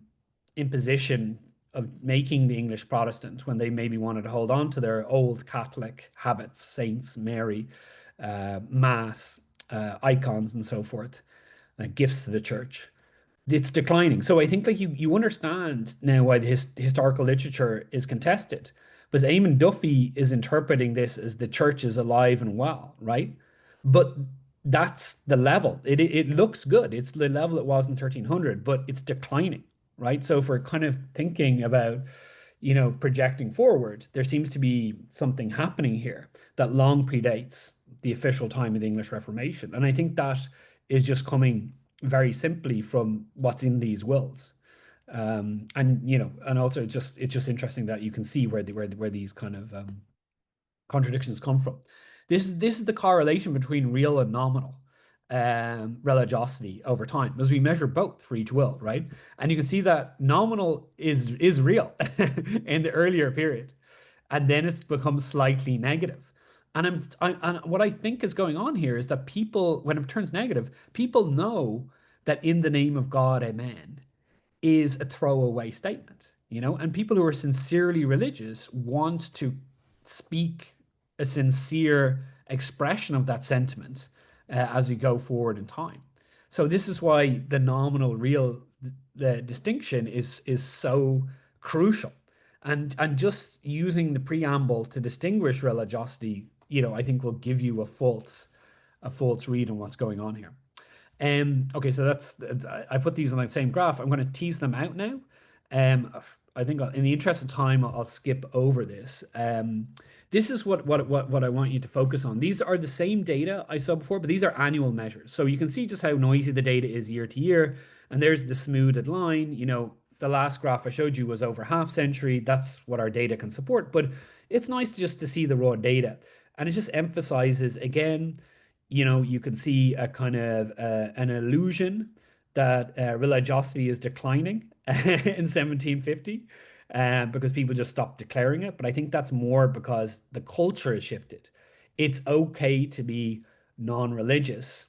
S2: imposition of making the English Protestant when they maybe wanted to hold on to their old Catholic habits, saints, Mary, Mass, icons, and so forth, gifts to the church. It's declining. So I think like you understand now why the historical literature is contested, because Eamon Duffy is interpreting this as the church is alive and well, right? But that's the level. It looks good. It's the level it was in 1300, but it's declining, right? So if we're kind of thinking about, projecting forward, there seems to be something happening here that long predates the official time of the English Reformation. And I think that is just coming very simply from what's in these wills. And also it's just interesting that you can see where these kind of contradictions come from. This is the correlation between real and nominal religiosity over time, as we measure both for each will, right? And you can see that nominal is real in the earlier period, and then it's become slightly negative. And what I think is going on here is that people, when it turns negative, people know that in the name of God, amen, is a throwaway statement, and people who are sincerely religious want to speak a sincere expression of that sentiment as we go forward in time. So this is why the nominal real the distinction is so crucial. And just using the preamble to distinguish religiosity, I think will give you a false read on what's going on here. Okay, so I put these on the same graph. I'm going to tease them out now. I think in the interest of time, I'll skip over this. This is what I want you to focus on. These are the same data I saw before, but these are annual measures. So you can see just how noisy the data is year to year. And there's the smoothed line. The last graph I showed you was over half century. That's what our data can support. But it's nice just to see the raw data. And it just emphasizes, again, you can see a kind of an illusion that religiosity is declining in 1750 because people just stopped declaring it. But I think that's more because the culture has shifted. It's okay to be non-religious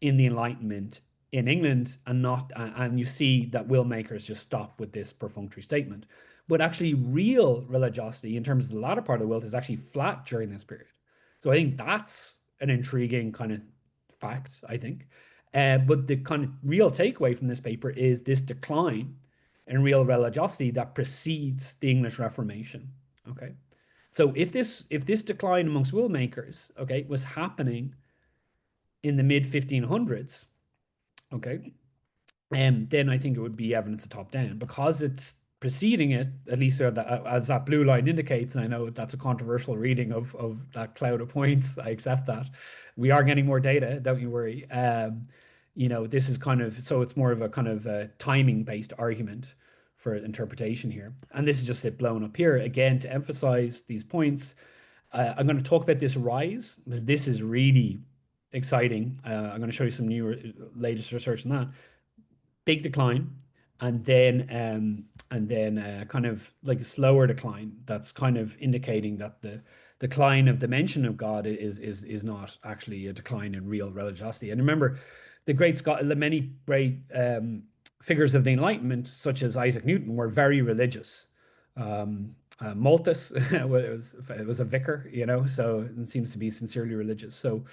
S2: in the Enlightenment in England and not, and you see that will makers just stop with this perfunctory statement. But actually, real religiosity in terms of the latter part of the world is actually flat during this period. So I think that's an intriguing kind of fact, I think. But the kind of real takeaway from this paper is this decline in real religiosity that precedes the English Reformation. Okay. So if this decline amongst will makers, okay, was happening in the mid 1500s, okay, then I think it would be evidence of top down because it's preceding it, at least as that blue line indicates. And I know that's a controversial reading of that cloud of points. I accept that. We are getting more data, don't you worry. This is kind of so it's more of a kind of a timing based argument for interpretation here. And this is just it blown up here again to emphasize these points. I'm going to talk about this rise because this is really exciting. I'm going to show you some new latest research on that. Big decline, and then kind of like a slower decline. That's kind of indicating that the decline of the mention of God is not actually a decline in real religiosity. And remember, the many great figures of the Enlightenment, such as Isaac Newton, were very religious. Malthus was a vicar, so it seems to be sincerely religious. So,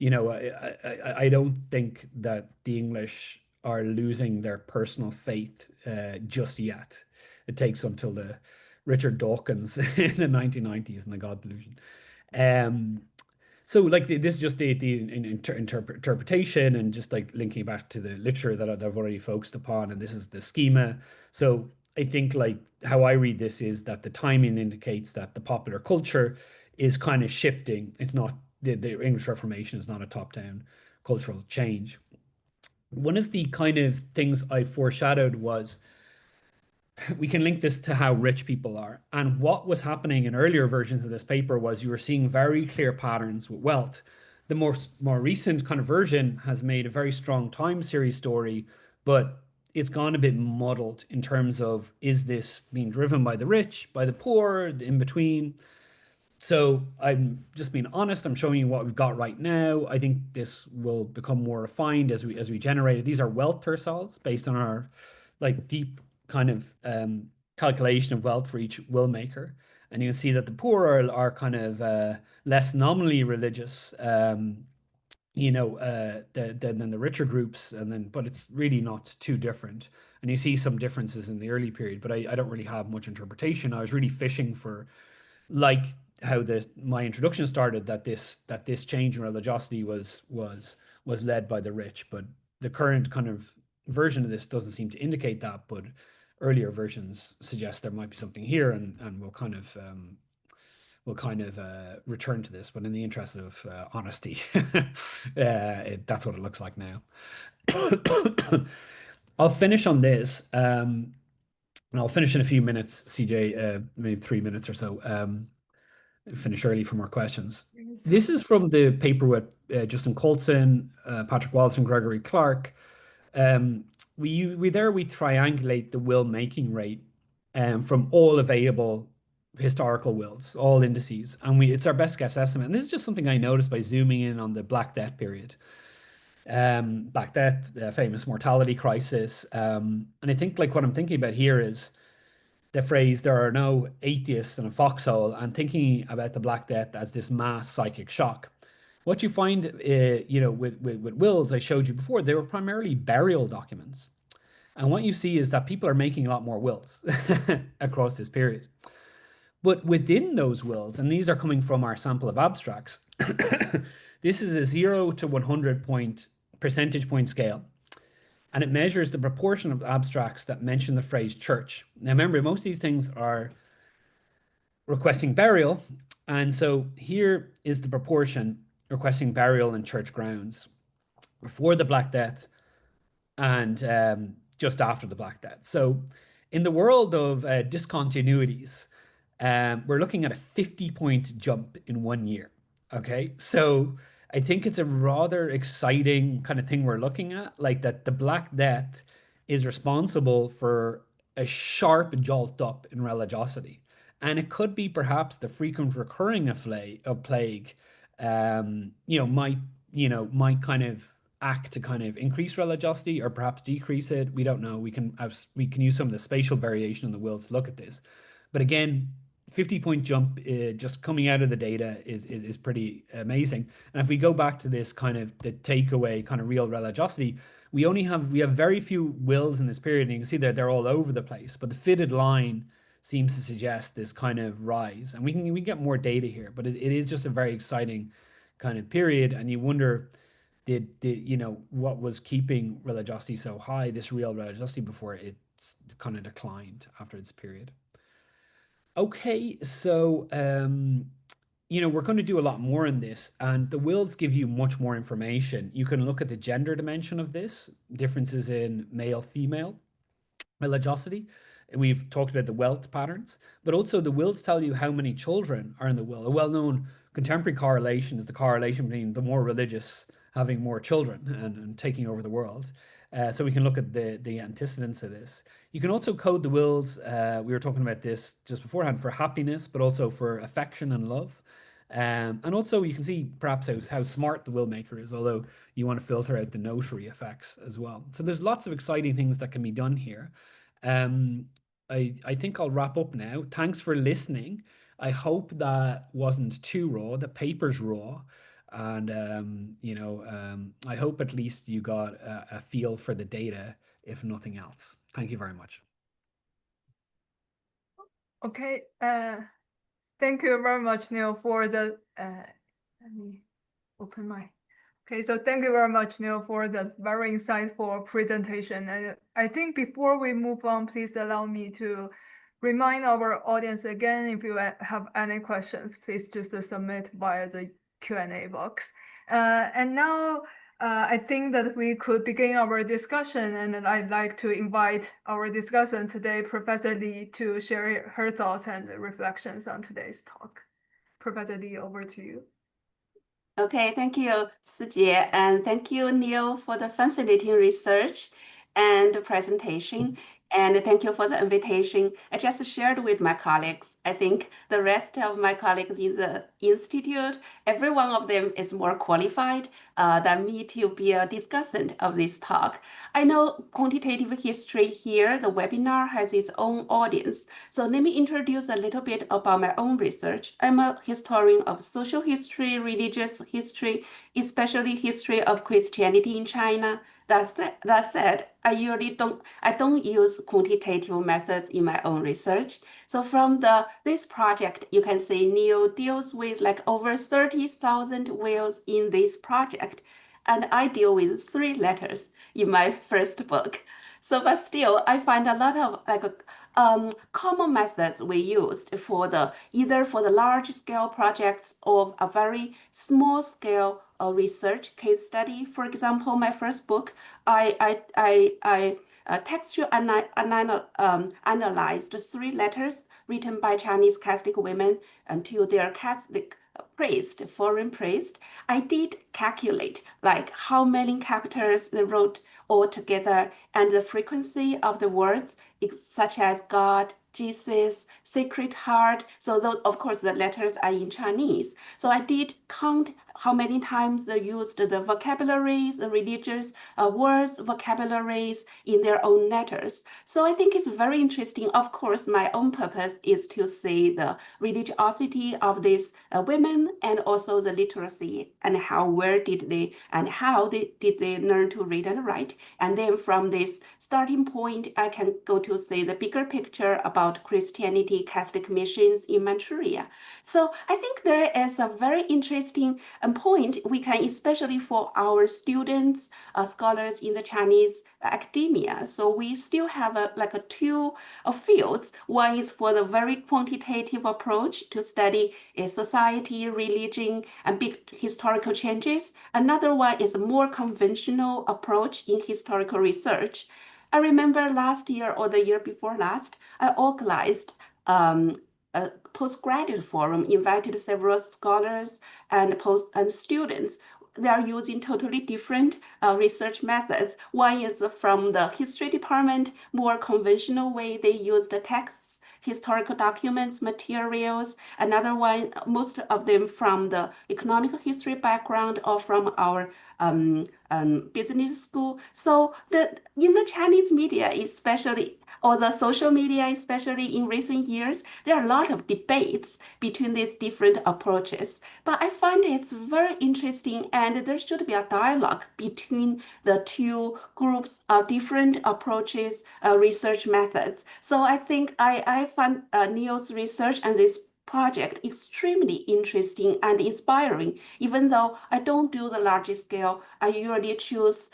S2: I don't think that the English are losing their personal faith just yet. It takes until the Richard Dawkins in the 1990s and the God Delusion. Um, so like this is just the interpretation and just like linking back to the literature that I've already focused upon, and this is the schema. So I think like how I read this is that the timing indicates that the popular culture is kind of shifting. It's not the English Reformation is not a top-down cultural change. One of the kind of things I foreshadowed was we can link this to how rich people are. And what was happening in earlier versions of this paper was you were seeing very clear patterns with wealth. The more recent kind of version has made a very strong time series story, but it's gone a bit muddled in terms of is this being driven by the rich, by the poor, the in between? So I'm just being honest. I'm showing you what we've got right now. I think this will become more refined as we generate it. These are wealth terciles based on our like deep kind of calculation of wealth for each will maker. And you can see that the poor are kind of less nominally religious, than the richer groups, and then but it's really not too different. And you see some differences in the early period, but I don't really have much interpretation. I was really fishing for like how my introduction started that this change in religiosity was led by the rich, but the current kind of version of this doesn't seem to indicate that, but earlier versions suggest there might be something here, and we'll kind of return to this, but in the interest of honesty, that's what it looks like now. I'll finish on this, and I'll finish in a few minutes, CJ, maybe 3 minutes or so. Finish early for more questions.
S1: Yes.
S2: This is from the paper with Justin Colson, Patrick Wallace, and Gregory Clark. We triangulate the will making rate from all available historical wills, all indices, and it's our best guess estimate. And this is just something I noticed by zooming in on the Black Death period. Black Death, the famous mortality crisis, and I think like what I'm thinking about here is the phrase "there are no atheists in a foxhole" and thinking about the Black Death as this mass psychic shock. What you find, with wills I showed you before, they were primarily burial documents. And what you see is that people are making a lot more wills across this period. But within those wills, and these are coming from our sample of abstracts, this is a 0 to 100 point percentage point scale. And it measures the proportion of abstracts that mention the phrase church. Now, remember, most of these things are requesting burial. And so here is the proportion requesting burial in church grounds before the Black Death and just after the Black Death. So in the world of discontinuities, we're looking at a 50 point jump in 1 year. Okay. So I think it's a rather exciting kind of thing we're looking at, like that the Black Death is responsible for a sharp jolt up in religiosity. And it could be perhaps the frequent recurring of plague, might kind of act to kind of increase religiosity or perhaps decrease it. We don't know. We can use some of the spatial variation in the worlds to look at this. But again, 50-point jump just coming out of the data is pretty amazing. And if we go back to this kind of the takeaway kind of real religiosity, we have very few wills in this period, and you can see that they're all over the place. But the fitted line seems to suggest this kind of rise, and we can get more data here. But it is just a very exciting kind of period, and you wonder what was keeping religiosity so high, this real religiosity, before it's kind of declined after this period. Okay, so we're going to do a lot more in this, and the wills give you much more information. You can look at the gender dimension of this, differences in male, female, religiosity. We've talked about the wealth patterns, but also the wills tell you how many children are in the will. A well-known contemporary correlation is the correlation between the more religious having more children and taking over the world. So we can look at the antecedents of this. You can also code the wills. We were talking about this just beforehand for happiness, but also for affection and love. And also you can see perhaps how smart the will maker is, although you want to filter out the notary effects as well. So there's lots of exciting things that can be done here. I think I'll wrap up now. Thanks for listening. I hope that wasn't too raw. The paper's raw. And I hope at least you got a feel for the data, if nothing else. Thank you very much.
S1: Okay. Thank you very much, Neil, for the let me open my. Okay, so thank you very much, Neil, for the very insightful presentation. And I think before we move on, please allow me to remind our audience again, if you have any questions, please just submit via the Q&A box. And now I think that we could begin our discussion, and I'd like to invite our discussant today, Professor Li, to share her thoughts and reflections on today's talk. Professor Li, over to you.
S3: Okay, thank you, Sijie, and thank you, Neil, for the fascinating research and presentation. And thank you for the invitation. I just shared with my colleagues. I think the rest of my colleagues in the institute, every one of them is more qualified than me to be a discussant of this talk. I know quantitative history here, the webinar has its own audience. So let me introduce a little bit about my own research. I'm a historian of social history, religious history, especially history of Christianity in China. That said, I don't use quantitative methods in my own research. So from this project, you can see Neil deals with like over 30,000 wills in this project, and I deal with 3 letters in my first book. So, but still, I find a lot of common methods we used for either for the large scale projects or a very small scale research case study. For example, my first book, I textual analyzed 3 letters written by Chinese Catholic women to their Catholic priest, foreign priest. I did calculate like how many characters they wrote all together and the frequency of the words, such as God, Jesus, Sacred Heart. So those, of course, the letters are in Chinese. So I did count how many times they used the vocabularies, the religious words, vocabularies in their own letters. So I think it's very interesting. Of course, my own purpose is to see the religiosity of these women and also the literacy and how did they learn to read and write. And then from this starting point, I can go to see the bigger picture about Christianity, Catholic missions in Manchuria. So I think there is a very interesting point we can, especially for our students, scholars in the Chinese academia. So we still have two fields. One is for the very quantitative approach to study society, religion, and big historical changes. Another one is a more conventional approach in historical research. I remember last year or the year before last, I organized a postgraduate forum, invited several scholars and students. they are using totally different research methods. One is from the history department, more conventional way. They use the texts, historical documents, materials. Another one, most of them from the economic history background or from our business school. So in the Chinese media, especially, or the social media, especially in recent years, there are a lot of debates between these different approaches. But I find it's very interesting, and there should be a dialogue between the two groups of different approaches, research methods. So I think I find Neil's research and this project extremely interesting and inspiring. Even though I don't do the large scale, I usually choose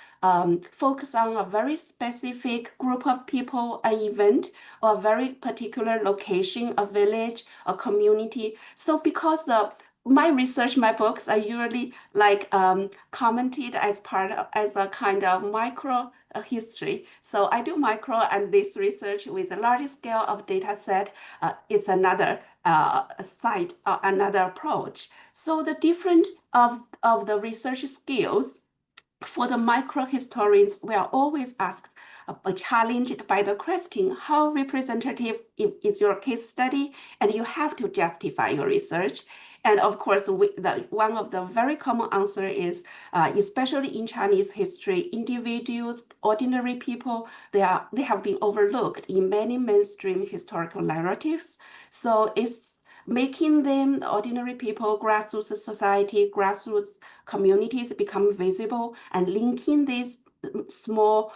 S3: focus on a very specific group of people, an event, or a very particular location, a village, a community. So because of my research, my books are usually like commented as part of, as a kind of micro history. So I do micro, and this research with a large scale of data set is another side, another approach. So the difference of the research skills for the micro-historians, we are always asked, challenged by the question, how representative is your case study? And you have to justify your research. And of course, one of the very common answer is, especially in Chinese history, individuals, ordinary people, they have been overlooked in many mainstream historical narratives. So it's making them, ordinary people, grassroots society, grassroots communities become visible, and linking these small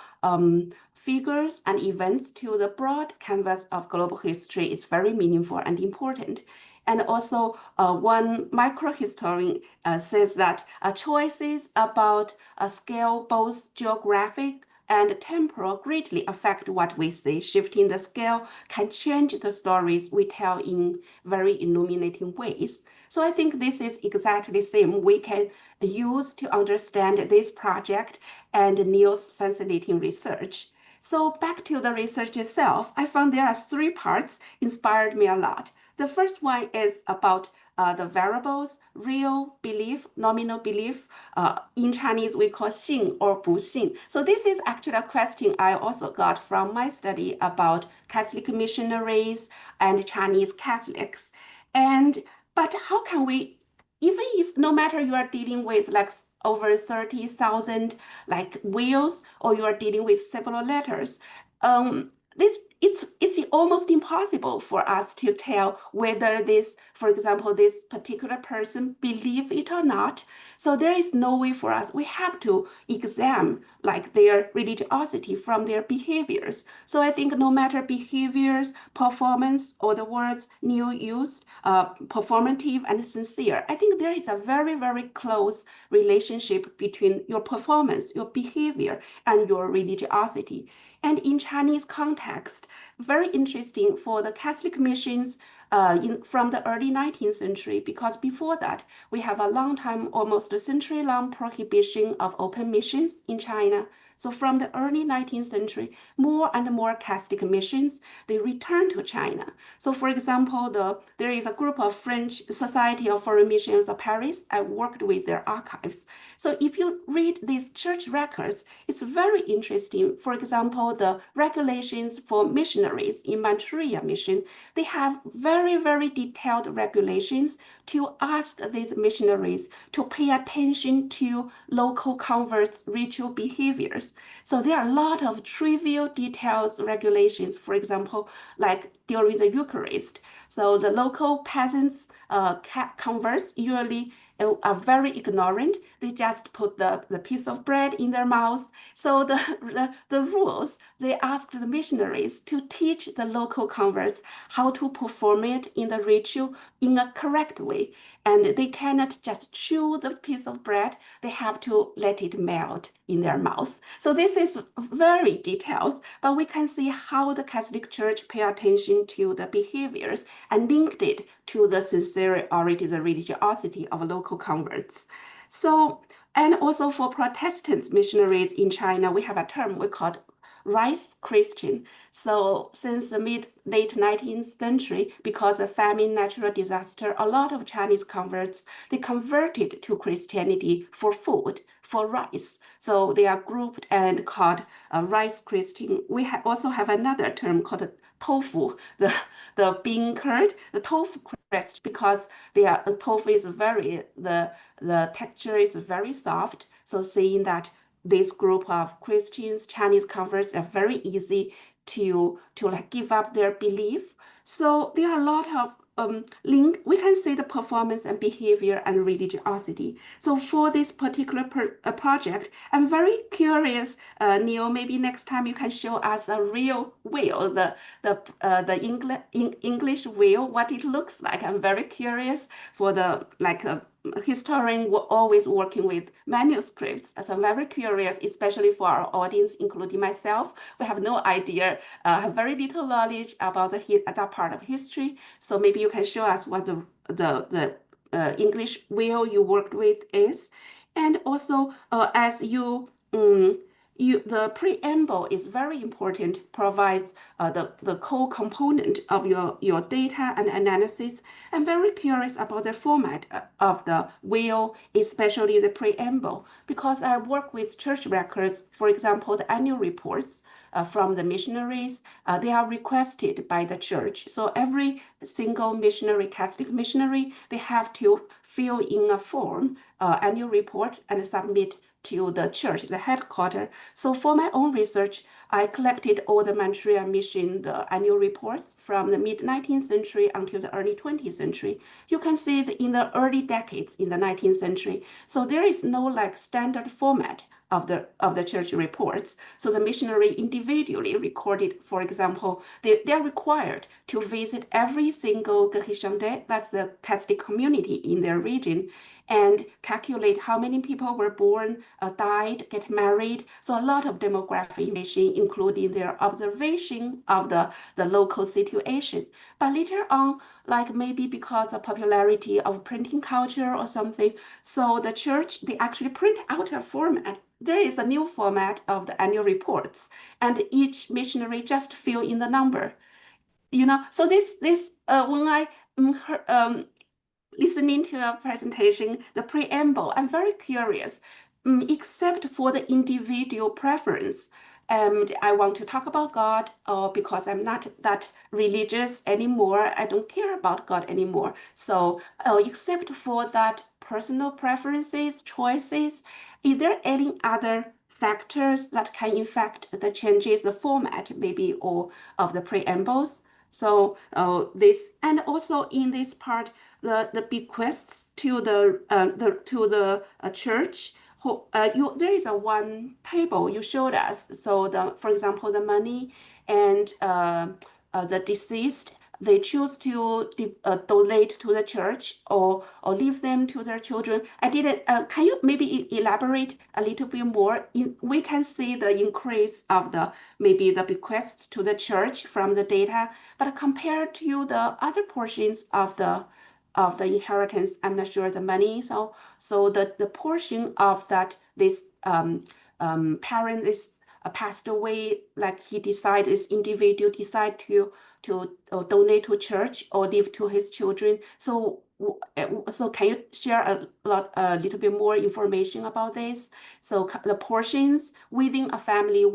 S3: figures and events to the broad canvas of global history is very meaningful and important. And also, one microhistorian says that choices about a scale, both geographic and temporal, greatly affect what we see. Shifting the scale can change the stories we tell in very illuminating ways. So I think this is exactly the same we can use to understand this project and Neil's fascinating research. So back to the research itself, I found there are three parts inspired me a lot. The first one is about the variables, real belief, nominal belief. In Chinese, we call 信 or 不信. So this is actually a question I also got from my study about Catholic missionaries and Chinese Catholics. But how can we, even if no matter you are dealing with like over 30,000 like wills, or you are dealing with several letters, it's almost impossible for us to tell whether this, for example, this particular person believe it or not. So there is no way for us. We have to examine like their religiosity from their behaviors. So I think no matter behaviors, performance, or the words Neil used, performative and sincere, I think there is a very, very close relationship between your performance, your behavior, and your religiosity. And in Chinese context, very interesting for the Catholic missions from the early 19th century, because before that, we have a long time, almost a century-long prohibition of open missions in China. So from the early 19th century, more and more Catholic missions, they returned to China. So for example, there is a group of French Society of Foreign Missions of Paris. I worked with their archives. So if you read these church records, it's very interesting. For example, the regulations for missionaries in Manchuria mission, they have very, very detailed regulations to ask these missionaries to pay attention to local converts' ritual behaviors. So there are a lot of trivial details, regulations, for example, like during the Eucharist. So the local peasants, converts usually are very ignorant. They just put the piece of bread in their mouth. So the rules, they asked the missionaries to teach the local converts how to perform it in the ritual in a correct way. And they cannot just chew the piece of bread. They have to let it melt in their mouth. So this is very details, but we can see how the Catholic Church pay attention to the behaviors and linked it to the sincerity, the religiosity of local converts. So, and also for Protestant missionaries in China, we have a term we call rice Christian. So since the late 19th century, because of famine, natural disaster, a lot of Chinese converts, they converted to Christianity for food, for rice. So they are grouped and called rice Christian. We also have another term called tofu, the bean curd, the tofu crust, because the tofu is the texture is very soft. So saying that this group of Christians, Chinese converts, are very easy to like give up their belief. So there are a lot of link. We can say the performance and behavior and religiosity. So for this particular project, I'm very curious, Neil. Maybe next time you can show us a real whale, the English whale, what it looks like. I'm very curious for the historian always working with manuscripts. So I'm very curious, especially for our audience, including myself. We have no idea, have very little knowledge about that part of history. So maybe you can show us what the English whale you worked with is. And also, as the preamble is very important, provides the core component of your data and analysis. I'm very curious about the format of the whale, especially the preamble, because I work with church records. For example, the annual reports from the missionaries, they are requested by the church. So every single missionary, Catholic missionary, they have to fill in a form, annual report, and submit to the church, the headquarters. So for my own research, I collected all the Manchuria mission, the annual reports from the mid-19th century until the early 20th century. You can see that in the early decades in the 19th century. So there is no like standard format of the church reports. So the missionary individually recorded, for example, they are required to visit every single Gehishangde, that's the Catholic community in their region, and calculate how many people were born, died, get married. So a lot of demographic information, including their observation of the local situation. But later on, like maybe because of popularity of printing culture or something, so the church, they actually print out a format. There is a new format of the annual reports, and each missionary just fill in the number. So this when I listening to a presentation, the preamble, I'm very curious, except for the individual preference. And I want to talk about God, or because I'm not that religious anymore, I don't care about God anymore. So except for that personal preferences, choices, is there any other factors that can affect the changes, the format maybe, or of the preambles? So this, and also in this part, the bequests to the church. There is a one table you showed us. So for example, the money and the deceased, they choose to donate to the church or leave them to their children. I didn't. Can you maybe elaborate a little bit more? We can see the increase of maybe the bequests to the church from the data, but compared to the other portions of the inheritance, I'm not sure the money. So the portion of this parent is passed away, like this individual decide to donate to church or leave to his children. So can you share a little bit more information about this? So the portions within a family,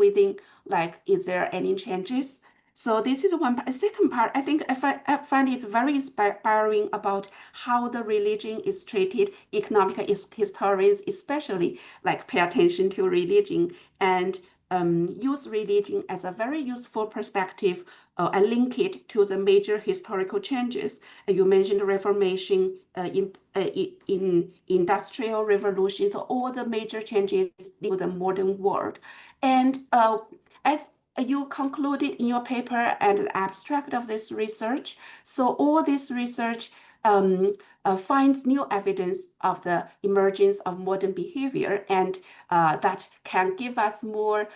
S3: is there any changes? So this is one part. The second part, I think I find it very inspiring about how the religion is treated. Economic historians especially pay attention to religion and use religion as a very useful perspective and link it to the major historical changes. You mentioned the Reformation, in Industrial Revolution, so all the major changes in the modern world. And as you concluded in your paper and the abstract of this research, so all this research finds new evidence of the emergence of modern behavior, and that can give us more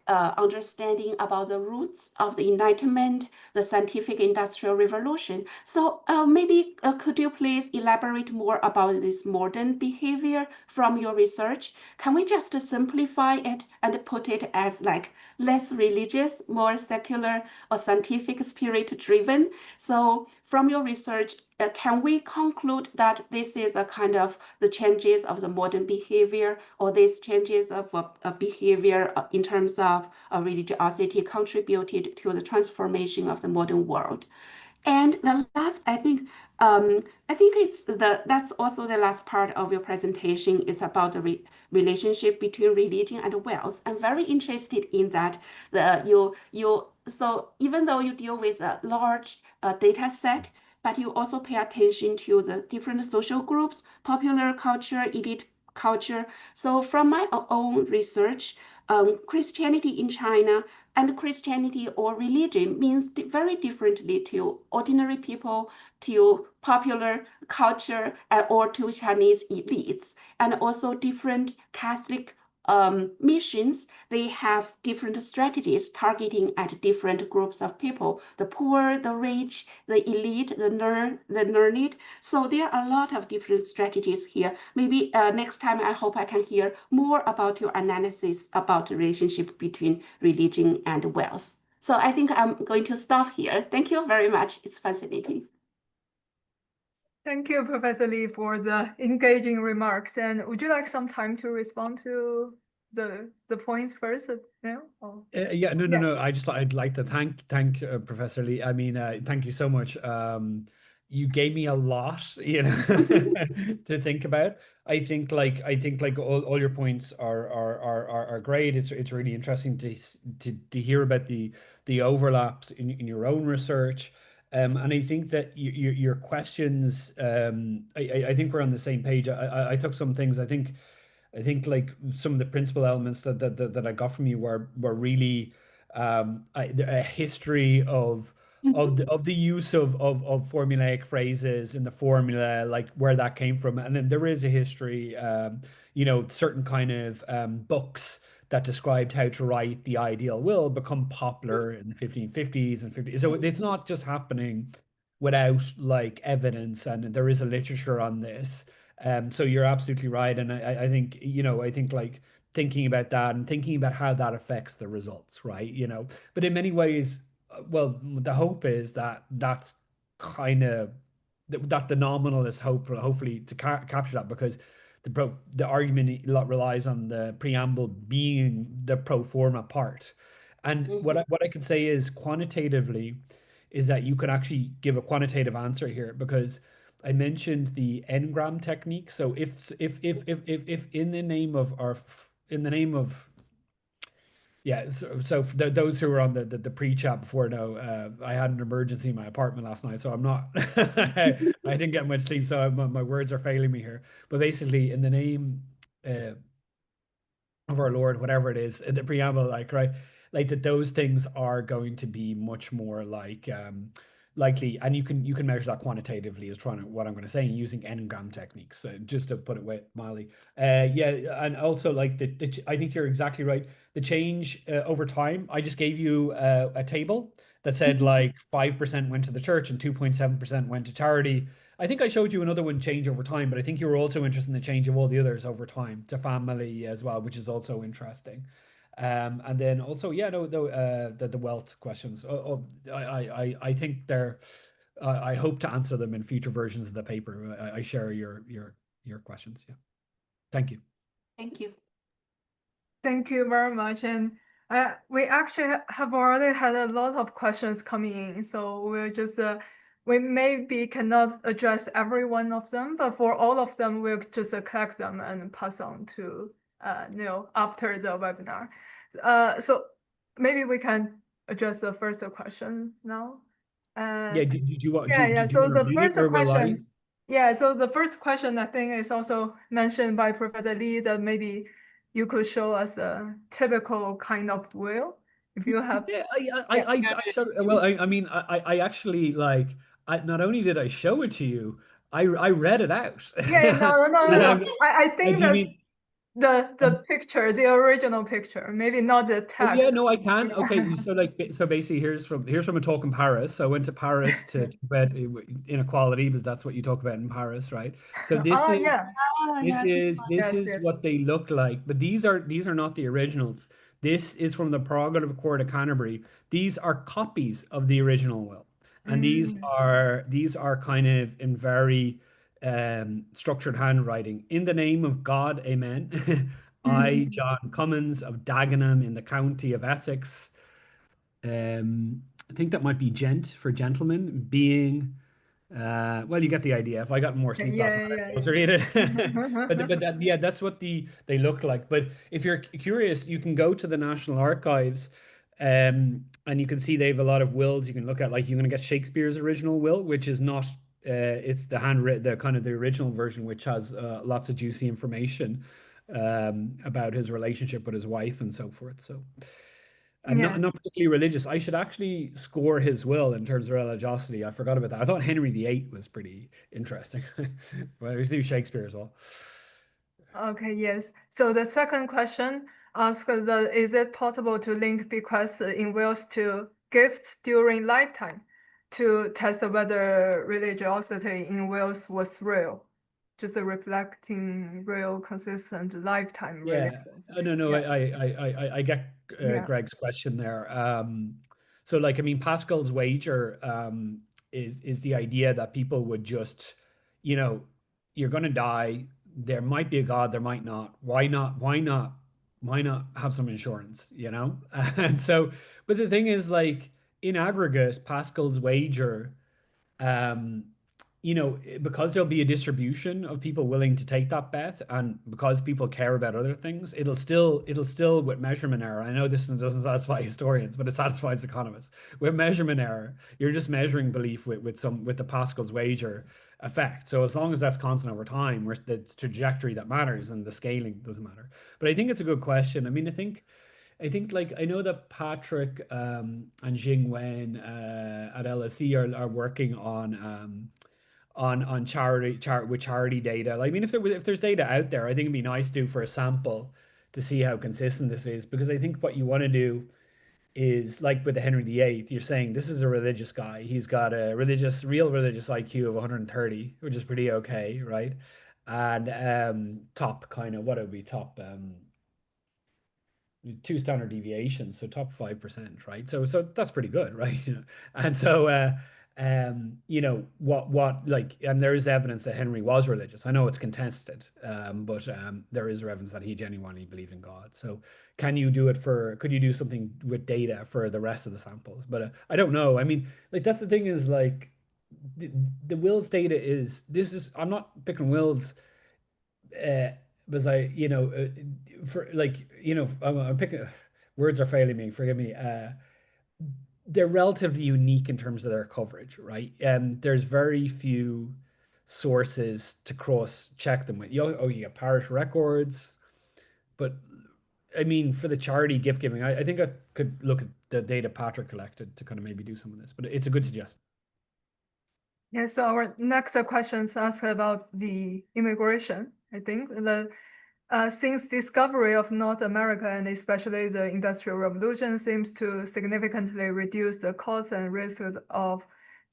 S3: understanding about the roots of the Enlightenment, the scientific industrial revolution. So maybe could you please elaborate more about this modern behavior from your research? Can we just simplify it and put it as less religious, more secular or scientific spirit driven? So from your research, can we conclude that this is a kind of the changes of the modern behavior, or these changes of behavior in terms of religiosity contributed to the transformation of the modern world? And the last, I think that's also the last part of your presentation. It's about the relationship between religion and wealth. I'm very interested in that. So even though you deal with a large data set, but you also pay attention to the different social groups, popular culture, elite culture. So from my own research, Christianity in China and Christianity or religion means very differently to ordinary people, to popular culture, or to Chinese elites, and also different Catholic missions. They have different strategies targeting at different groups of people: the poor, the rich, the elite, the learned. So there are a lot of different strategies here. Maybe next time I hope I can hear more about your analysis about the relationship between religion and wealth. So I think I'm going to stop here. Thank you very much. It's fascinating.
S1: Thank you, Professor Li, for the engaging remarks. And would you like some time to respond to the points first now?
S2: No. I'd like to thank Professor Li. I mean, thank you so much. You gave me a lot, to think about. I think all your points are great. It's really interesting to hear about the overlaps in your own research. And I think that your questions, I think we're on the same page. I took some things. I think like some of the principal elements that I got from you were really a history of the use of formulaic phrases in the formula, like where that came from. And then there is a history, certain kind of books that described how to write the ideal will become popular in the 1550s and 50s. So it's not just happening without like evidence, and there is a literature on this. So you're absolutely right. And I think, like thinking about that and thinking about how that affects the results, right? But in many ways, well, the hope is that that's kind of that the nominalist hope, hopefully, to capture that, because the argument a lot relies on the preamble being the pro forma part. And what I can say is quantitatively is that you could actually give a quantitative answer here, because I mentioned the n-gram technique. So if in the name of yeah, so those who were on the pre-chat before know, I had an emergency in my apartment last night, so I'm not I didn't get much sleep, so my words are failing me here. But basically, in the name of our Lord, whatever it is, in the preamble, right, like that those things are going to be much more likely, and you can measure that quantitatively, is what I'm going to say, using n-gram techniques, just to put it mildly. And also like I think you're exactly right. The change over time. I just gave you a table that said like 5% went to the church and 2.7% went to charity. I think I showed you another one change over time, but I think you were also interested in the change of all the others over time to family as well, which is also interesting. And then also, the wealth questions. I think I hope to answer them in future versions of the paper. I share your questions. Yeah. Thank you.
S3: Thank you.
S1: Thank you very much. And we actually have already had a lot of questions coming in, so we'll just we maybe cannot address every one of them, but for all of them, we'll just collect them and pass on to Neil after the webinar. So maybe we can address the first question now.
S2: Did you want?
S1: So the
S2: read it,
S1: first
S2: or will I?
S1: question, so the first question I think is also mentioned by Professor Li, that maybe you could show us a typical kind of will if you have.
S2: Yeah, I showed, well, I mean, I actually like, not only did I show it to you, I read it out.
S1: Yeah, no. I
S2: Do
S1: think
S2: you
S1: that
S2: mean?
S1: the picture, the original picture, maybe not the
S2: Oh yeah,
S1: text.
S2: no, I can. Okay, so basically, here's from a talk in Paris. I went to Paris to talk about inequality because that's what you talk about in Paris, right? So this
S1: Oh
S2: is
S1: yeah,
S3: Oh,
S2: this
S3: yeah, this
S2: is
S3: one.
S2: this
S1: yes,
S2: is
S1: yes.
S2: what they look like, but these are not the originals. This is from the Prerogative Court of Canterbury. These are copies of the original will, and these
S1: Mm,
S2: are these are kind of in very structured handwriting. In the name of God, Amen. I,
S1: mm,
S2: John Cummins of Dagenham in the county of Essex. I think that might be gent for gentleman, being well, you get the idea. If I got more sleep last night, I'd be able to read it. But that, yeah, that's what they look like. But if you're curious, you can go to the National Archives, and you can see they have a lot of wills. You can look at, like, you're going to get Shakespeare's original will, which is not. It's the handwritten, the kind of the original version, which has lots of juicy information about his relationship with his wife and so forth. So, and not
S1: yeah.
S2: not particularly religious. I should actually score his will in terms of religiosity. I forgot about that. I thought Henry VIII was pretty interesting. Well, we should do Shakespeare as well.
S1: Okay, yes. So the second question asks that is it possible to link bequests in wills to gifts during lifetime to test whether religiosity in wills was real, just reflecting real, consistent lifetime
S2: Yeah. Oh,
S1: religiosity.
S2: no, no,
S1: Yeah,
S2: I get
S1: yeah,
S2: Greg's question there. So, like, I mean, Pascal's wager is the idea that people would just, you know, you're going to die. There might be a God, there might not. Why not? Why not? Why not have some insurance? You know? And so, but the thing is, like, in aggregate, Pascal's wager um, because there'll be a distribution of people willing to take that bet, and because people care about other things, it'll still with measurement error. I know this doesn't satisfy historians, but it satisfies economists. With measurement error, you're just measuring belief with the Pascal's wager effect. So as long as that's constant over time, where the trajectory that matters and the scaling doesn't matter. But I think it's a good question. I mean, I think like I know that Patrick and Jing Wen at LSE are working on charity data. Like, I mean, if there's data out there, I think it'd be nice to do for a sample to see how consistent this is, because I think what you want to do is, like with the Henry VIII, you're saying this is a religious guy. He's got a real religious IQ of 130, which is pretty okay, right? And top kind of what would be top two standard deviations, so top 5%, right? So that's pretty good, right? And so what like, and there is evidence that Henry was religious. I know it's contested, but there is evidence that he genuinely believed in God. So could you do something with data for the rest of the samples? But I don't know. I mean, like, that's the thing, is like the, the wills data I'm not picking wills uh, because for like, I'm picking words are failing me. Forgive me. They're relatively unique in terms of their coverage, right? There's very few sources to cross check them with. You got parish records, but I mean, for the charity gift giving, I think I could look at the data Patrick collected to kind of maybe do some of this, but it's a good suggestion.
S1: yeah. So our next questions ask about the immigration. I think since discovery of North America and especially the Industrial Revolution seems to significantly reduce the cost and risk of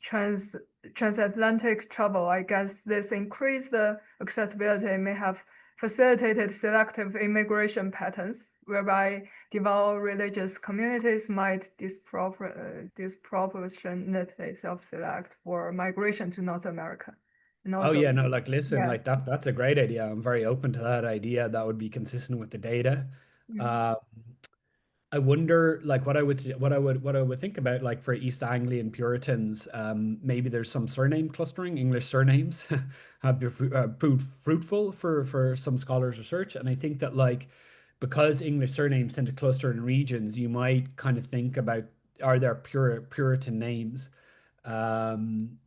S1: trans transatlantic travel, I guess this increased accessibility may have facilitated selective immigration patterns, whereby devout religious communities might disproportionately self-select for migration to North America. And
S2: Oh
S1: also,
S2: yeah, no, like, listen,
S1: yeah.
S2: like, that's a great idea. I'm very open to that idea. That would be consistent with the data.
S1: Mm.
S2: Uh, I wonder, like, what I would think about, like, for East Anglian Puritans, maybe there's some surname clustering. English surnames have proved fruitful for some scholars' research, and I think that, like, because English surnames tend to cluster in regions, you might kind of think about, are there Puritan names? Um,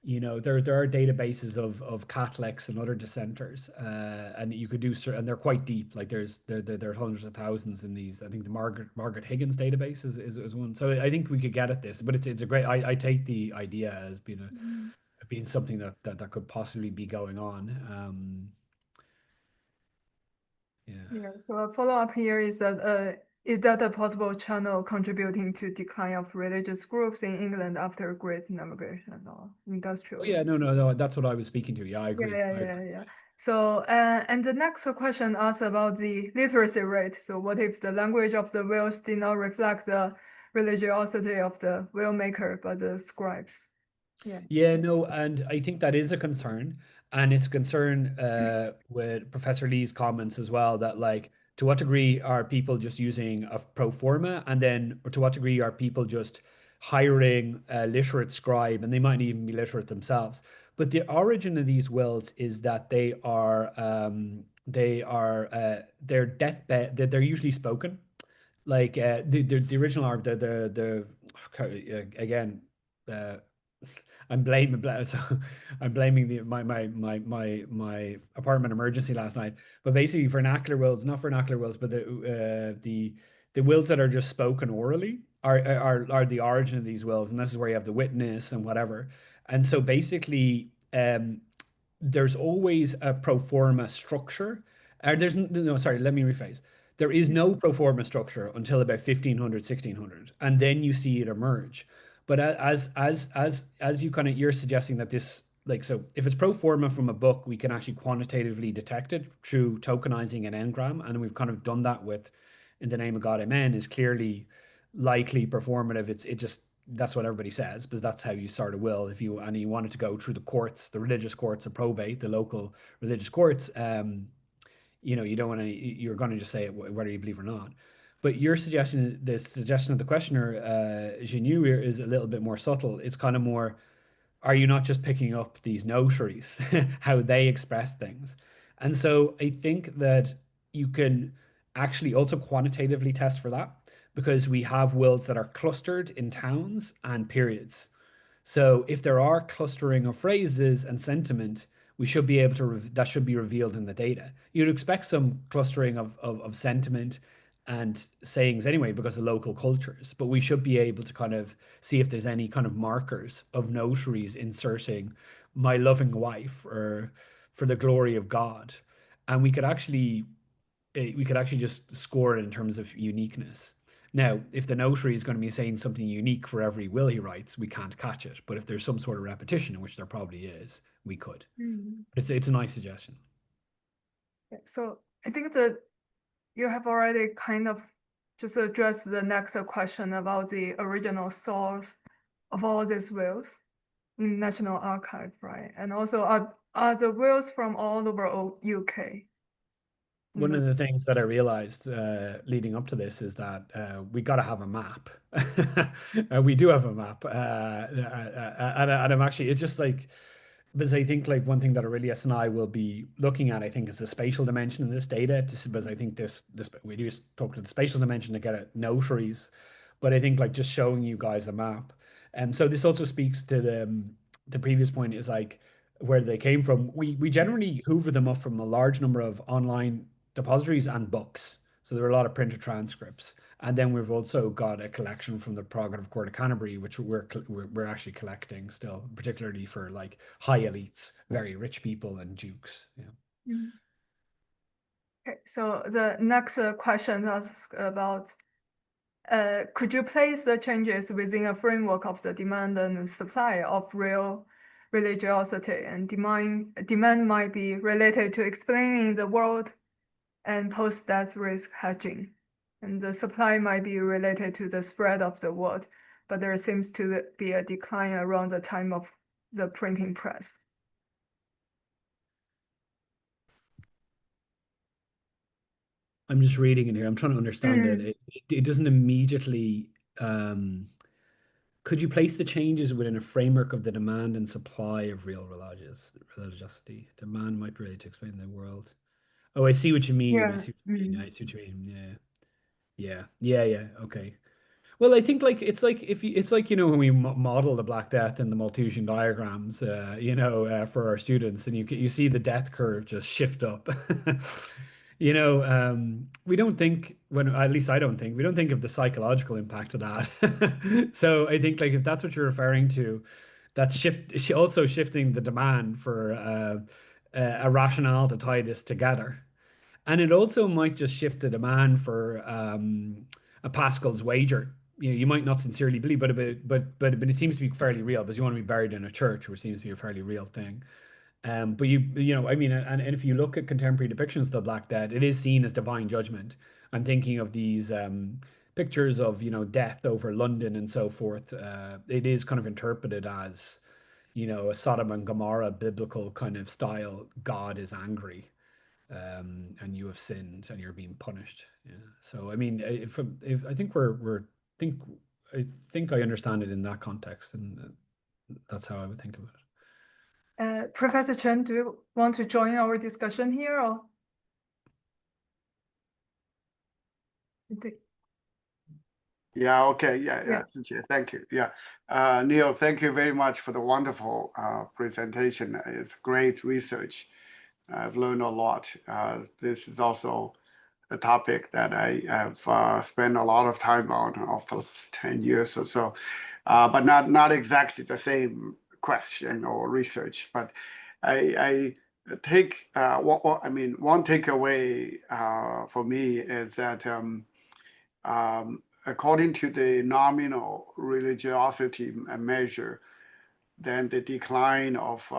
S2: there are databases of Catholics and other dissenters, and you could do and they're quite deep. Like there are hundreds of thousands in these. I think the Margaret Higgins database is one. So I think we could get at this, but it's a great. I take the idea as being something that could possibly be going on. Yeah.
S1: Yeah, so a follow-up here is that a possible channel contributing to decline of religious groups in England after Great Navigation or
S2: Oh
S1: industrial?
S2: yeah, no, that's what I was speaking to. Yeah, I
S1: Yeah,
S2: agree.
S1: yeah. So, and the next question asks about the literacy rate. So what if the language of the wills did not reflect the religiosity of the will maker, but the scribes? Yeah.
S2: Yeah, no, and I think that is a concern, and it's a concern with Professor Lee's comments as well, that like to what degree are people just using a pro forma, and then or to what degree are people just hiring a literate scribe, and they might even be literate themselves. But the origin of these wills is that they're deathbed, they're usually spoken. Like the original art, again. Uh, so I'm blaming my apartment emergency last night. But basically, vernacular wills, not vernacular wills, but the wills that are just spoken orally are the origin of these wills, and this is where you have the witness and whatever. And so basically, there's always a pro forma structure. There's no, sorry, let me rephrase. There is no pro forma structure until about 1500, 1600, and then you see it emerge. But as you kind of you're suggesting that this like so if it's pro forma from a book, we can actually quantitatively detect it through tokenizing an engram, and we've kind of done that with In the Name of God, Amen is clearly likely performative. It just that's what everybody says because that's how you start a will. If you and you wanted to go through the courts, the religious courts of probate, the local religious courts, you don't want to. You're going to just say it whether you believe or not. But your suggestion, the suggestion of the questioner, Jinyu, is a little bit more subtle. It's kind of more, are you not just picking up these notaries, how they express things? And so I think that you can actually also quantitatively test for that because we have wills that are clustered in towns and periods. So if there are clustering of phrases and sentiment, we should be able to, that should be revealed in the data. You'd expect some clustering of sentiment and sayings anyway because of local cultures, but we should be able to kind of see if there's any kind of markers of notaries inserting my loving wife or for the glory of God. And we could actually just score it in terms of uniqueness. Now, if the notary is going to be saying something unique for every will he writes, we can't catch it. But if there's some sort of repetition, in which there probably is, we could.
S1: Mm.
S2: It's a nice suggestion.
S1: Yeah, so I think that you have already kind of just addressed the next question about the original source of all these wills in National Archive, right? And also are the wills from all over UK?
S2: One of the things that I realized leading up to this is that we got to have a map. We do have a map, and I'm actually it's just like because I think like one thing that Aurelius and I will be looking at, I think, is the spatial dimension of this data. Because I think this we just talk to the spatial dimension to get at notaries, but I think like just showing you guys a map, and so this also speaks to the previous point is like where they came from. We generally hoover them up from a large number of online depositories and books. So there are a lot of printed transcripts, and then we've also got a collection from the Prerogative Court of Canterbury, which we're actually collecting still, particularly for like high elites, very rich people, and dukes. Yeah.
S1: Mm. Okay, so the next question asks about could you place the changes within a framework of the demand and supply of real religiosity? And demand might be related to explaining the world and post-death risk hedging. And the supply might be related to the spread of the word, but there seems to be a decline around the time of the printing press.
S2: I'm just reading in here. I'm trying to understand it.
S1: Mm.
S2: It doesn't immediately. Could you place the changes within a framework of the demand and supply of real religiosity? Demand might be related to explain the world. Oh, I see what you mean. I
S1: Yeah.
S2: see what you mean. I see what you mean. Yeah. Yeah. Yeah. Yeah. Okay. Well, I think like it's like when we model the Black Death in the Malthusian diagrams, for our students, and you see the death curve just shift up. We don't think when at least I don't think we don't think of the psychological impact of that. So I think like if that's what you're referring to, that's also shifting the demand for a rationale to tie this together. And it also might just shift the demand for a Pascal's wager. You might not sincerely believe, but it seems to be fairly real because you want to be buried in a church, which seems to be a fairly real thing. But I mean, and if you look at contemporary depictions of the Black Death, it is seen as divine judgment. I'm thinking of these pictures of, death over London and so forth. It is kind of interpreted as, a Sodom and Gomorrah biblical kind of style. God is angry, and you have sinned and you're being punished. Yeah. So I mean, if I think think I think I understand it in that context, and that's how I would think of it.
S1: Professor Chen, do you want to join our discussion here or?
S4: Yeah, okay. Yeah,
S1: Yeah.
S4: Ziqie, thank you. Yeah. Neil, thank you very much for the wonderful presentation. It's great research. I've learned a lot. This is also a topic that I have spent a lot of time on over the last 10 years or so, but not exactly the same question or research. But I take I mean, one takeaway for me is that according to the nominal religiosity measure, then the decline of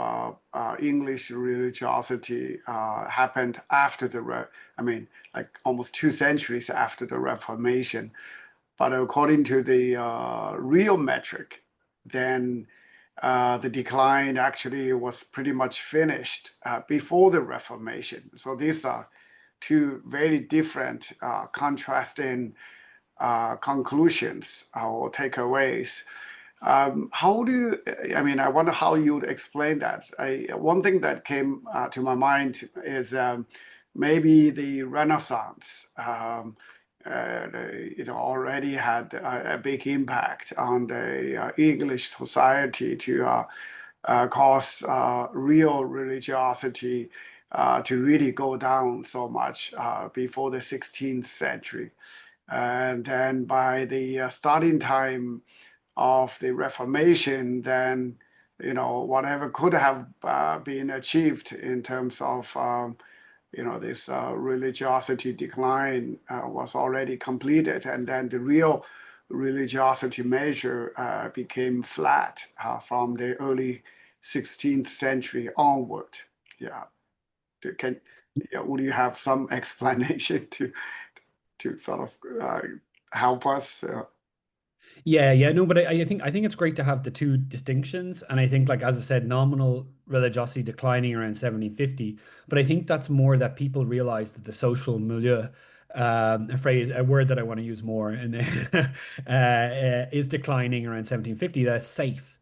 S4: English religiosity happened after I mean, like almost 2 centuries after the Reformation. But according to the real metric, then the decline actually was pretty much finished before the Reformation. So these are two very different, contrasting conclusions or takeaways. How do you, I mean, I wonder how you would explain that. One thing that came to my mind is maybe the Renaissance, already had a big impact on the English society to cause real religiosity to really go down so much before the 16th century. And then by the starting time of the Reformation, then whatever could have been achieved in terms of this religiosity decline was already completed, and then the real religiosity measure became flat from the early 16th century onward. Yeah, would you have some explanation to sort of help us?
S2: Yeah, no, but I think it's great to have the two distinctions, and I think, like as I said, nominal religiosity declining around 1750, but I think that's more that people realize that the social milieu, a word that I want to use more, and is declining around 1750. That's safe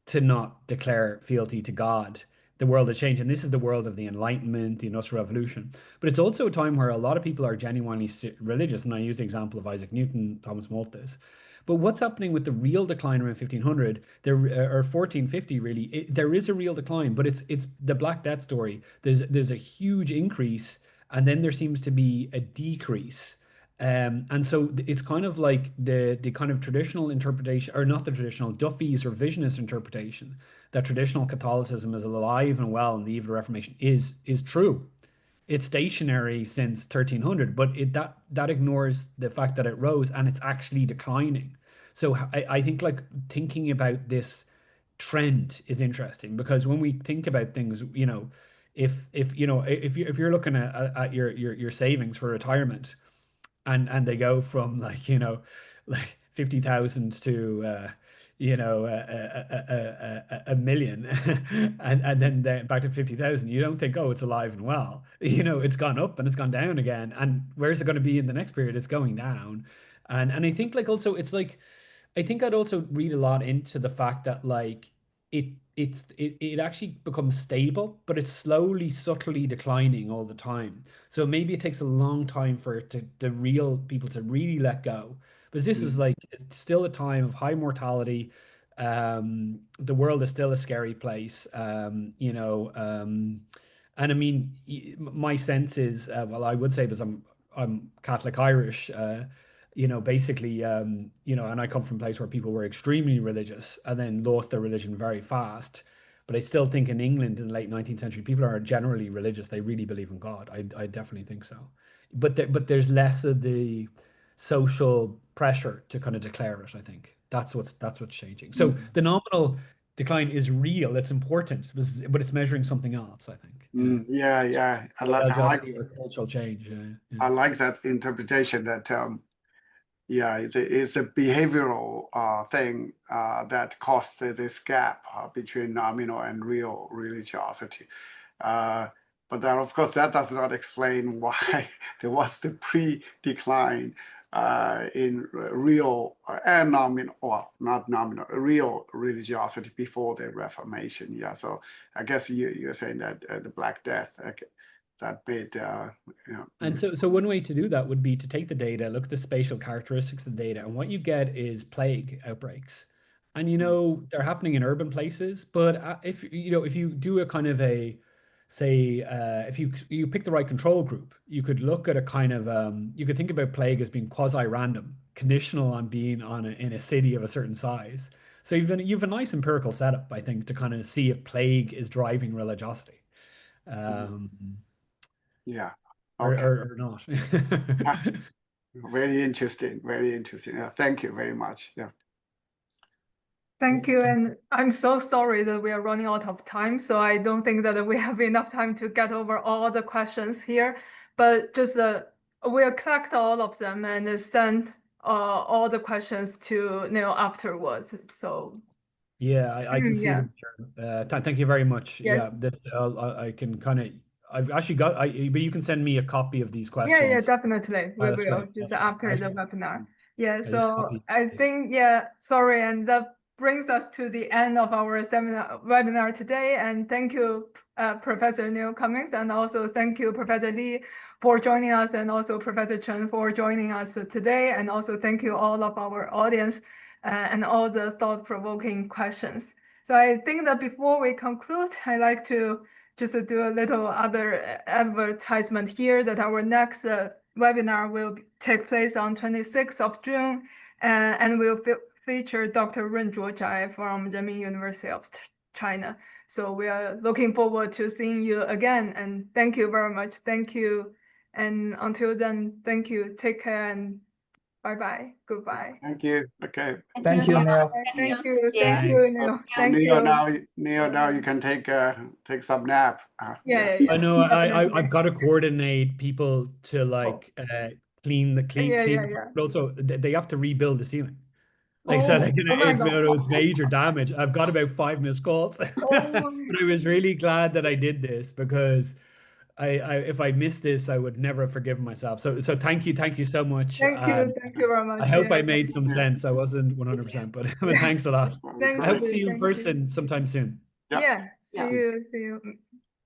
S2: to not declare fealty to God. The world has changed, and this is the world of the Enlightenment, the Industrial Revolution. But it's also a time where a lot of people are genuinely religious, and I use the example of Isaac Newton, Thomas Malthus. But what's happening with the real decline around 1500, or 1450, really, there is a real decline, but it's the Black Death story. There's a huge increase, and then there seems to be a decrease. And so it's kind of like the kind of traditional interpretation, or not the traditional, Duffy's revisionist interpretation, that traditional Catholicism is alive and well in the eve of the Reformation is true. It's stationary since 1300, but that ignores the fact that it rose and it's actually declining. So I think like thinking about this trend is interesting, because when we think about things, if you're looking at your savings for retirement, and they go from like like 50,000 to a million, and then back to 50,000. You don't think, oh, it's alive and well. It's gone up and it's gone down again, and where's it going to be in the next period? It's going down. And I think like also it's like, I think I'd also read a lot into the fact that like it actually becomes stable, but it's slowly, subtly declining all the time. So maybe it takes a long time for it the real people to really let go. Because this is like it's still a time of high mortality. The world is still a scary place. And I mean, my sense is, well, I would say because I'm Catholic Irish, basically, and I come from a place where people were extremely religious and then lost their religion very fast. But I still think in England in the late 19th century, people are generally religious. They really believe in God. I definitely think so. But there's less of the social pressure to kind of declare it. I think that's what's changing. So the nominal decline is real. It's important, but it's measuring something else, I think.
S4: Yeah. I like
S2: or cultural change.
S4: I like that interpretation that it's a behavioral thing that caused this gap between nominal and real religiosity. But that, of course, that does not explain why there was the pre-decline in real and nominal, or not nominal, real religiosity before the Reformation. Yeah, so I guess you're saying that the Black Death, that bit,
S2: And so one way to do that would be to take the data, look at the spatial characteristics of the data, and what you get is plague outbreaks. And they're happening in urban places, but if you do a kind of if you pick the right control group, you could look at a kind of you could think about plague as being quasi-random, conditional on being in a city of a certain size. So you've a nice empirical setup, I think, to kind of see if plague is driving religiosity.
S4: Yeah.
S2: Okay. Or not.
S4: Very interesting. Very interesting. Yeah, thank you very much. Yeah.
S1: Thank you. And I'm so sorry that we are running out of time. So I don't think that we have enough time to get over all the questions here. But just we'll collect all of them and send all the questions to Neil afterwards. So
S2: yeah, I can see them. Thank you very much.
S1: Yes.
S2: I can kind of. I've actually but you can send me a copy of these questions.
S1: Yeah, definitely. We
S2: that's
S1: will
S2: great.
S1: just
S2: That's
S1: after
S2: great.
S1: the webinar. Yeah,
S2: just
S1: so
S2: copy.
S1: I think, sorry, and that brings us to the end of our webinar today. And thank you, Professor Neil Cummins, and also thank you, Professor Li, for joining us, and also Professor Chen for joining us today. And also thank you all of our audience and all the thought-provoking questions. So I think that before we conclude, I'd like to just do a little other advertisement here that our next webinar will take place on 26th of June and will feature Dr. Ren Zhuozhai from Renmin University of China. So we are looking forward to seeing you again, and thank you very much. Thank you. And until then, thank you. Take care and bye-bye. Goodbye.
S4: Thank you. Okay.
S5: Thank you, Neil.
S1: Thank you. Thank you, Neil. Thank you.
S4: Neil, now you can take some nap.
S1: Yeah.
S2: I know. I've got to coordinate people to clean the but also they have to rebuild the ceiling. So it's major damage. I've got about 5 missed calls. But I was really glad that I did this because if I missed this, I would never have forgiven myself. So thank you so much.
S1: Thank you very much.
S2: I hope I made some sense. I wasn't 100%, but thanks a lot.
S1: Thank
S2: I hope to
S1: you.
S2: see you in person sometime soon.
S1: Yeah. See you.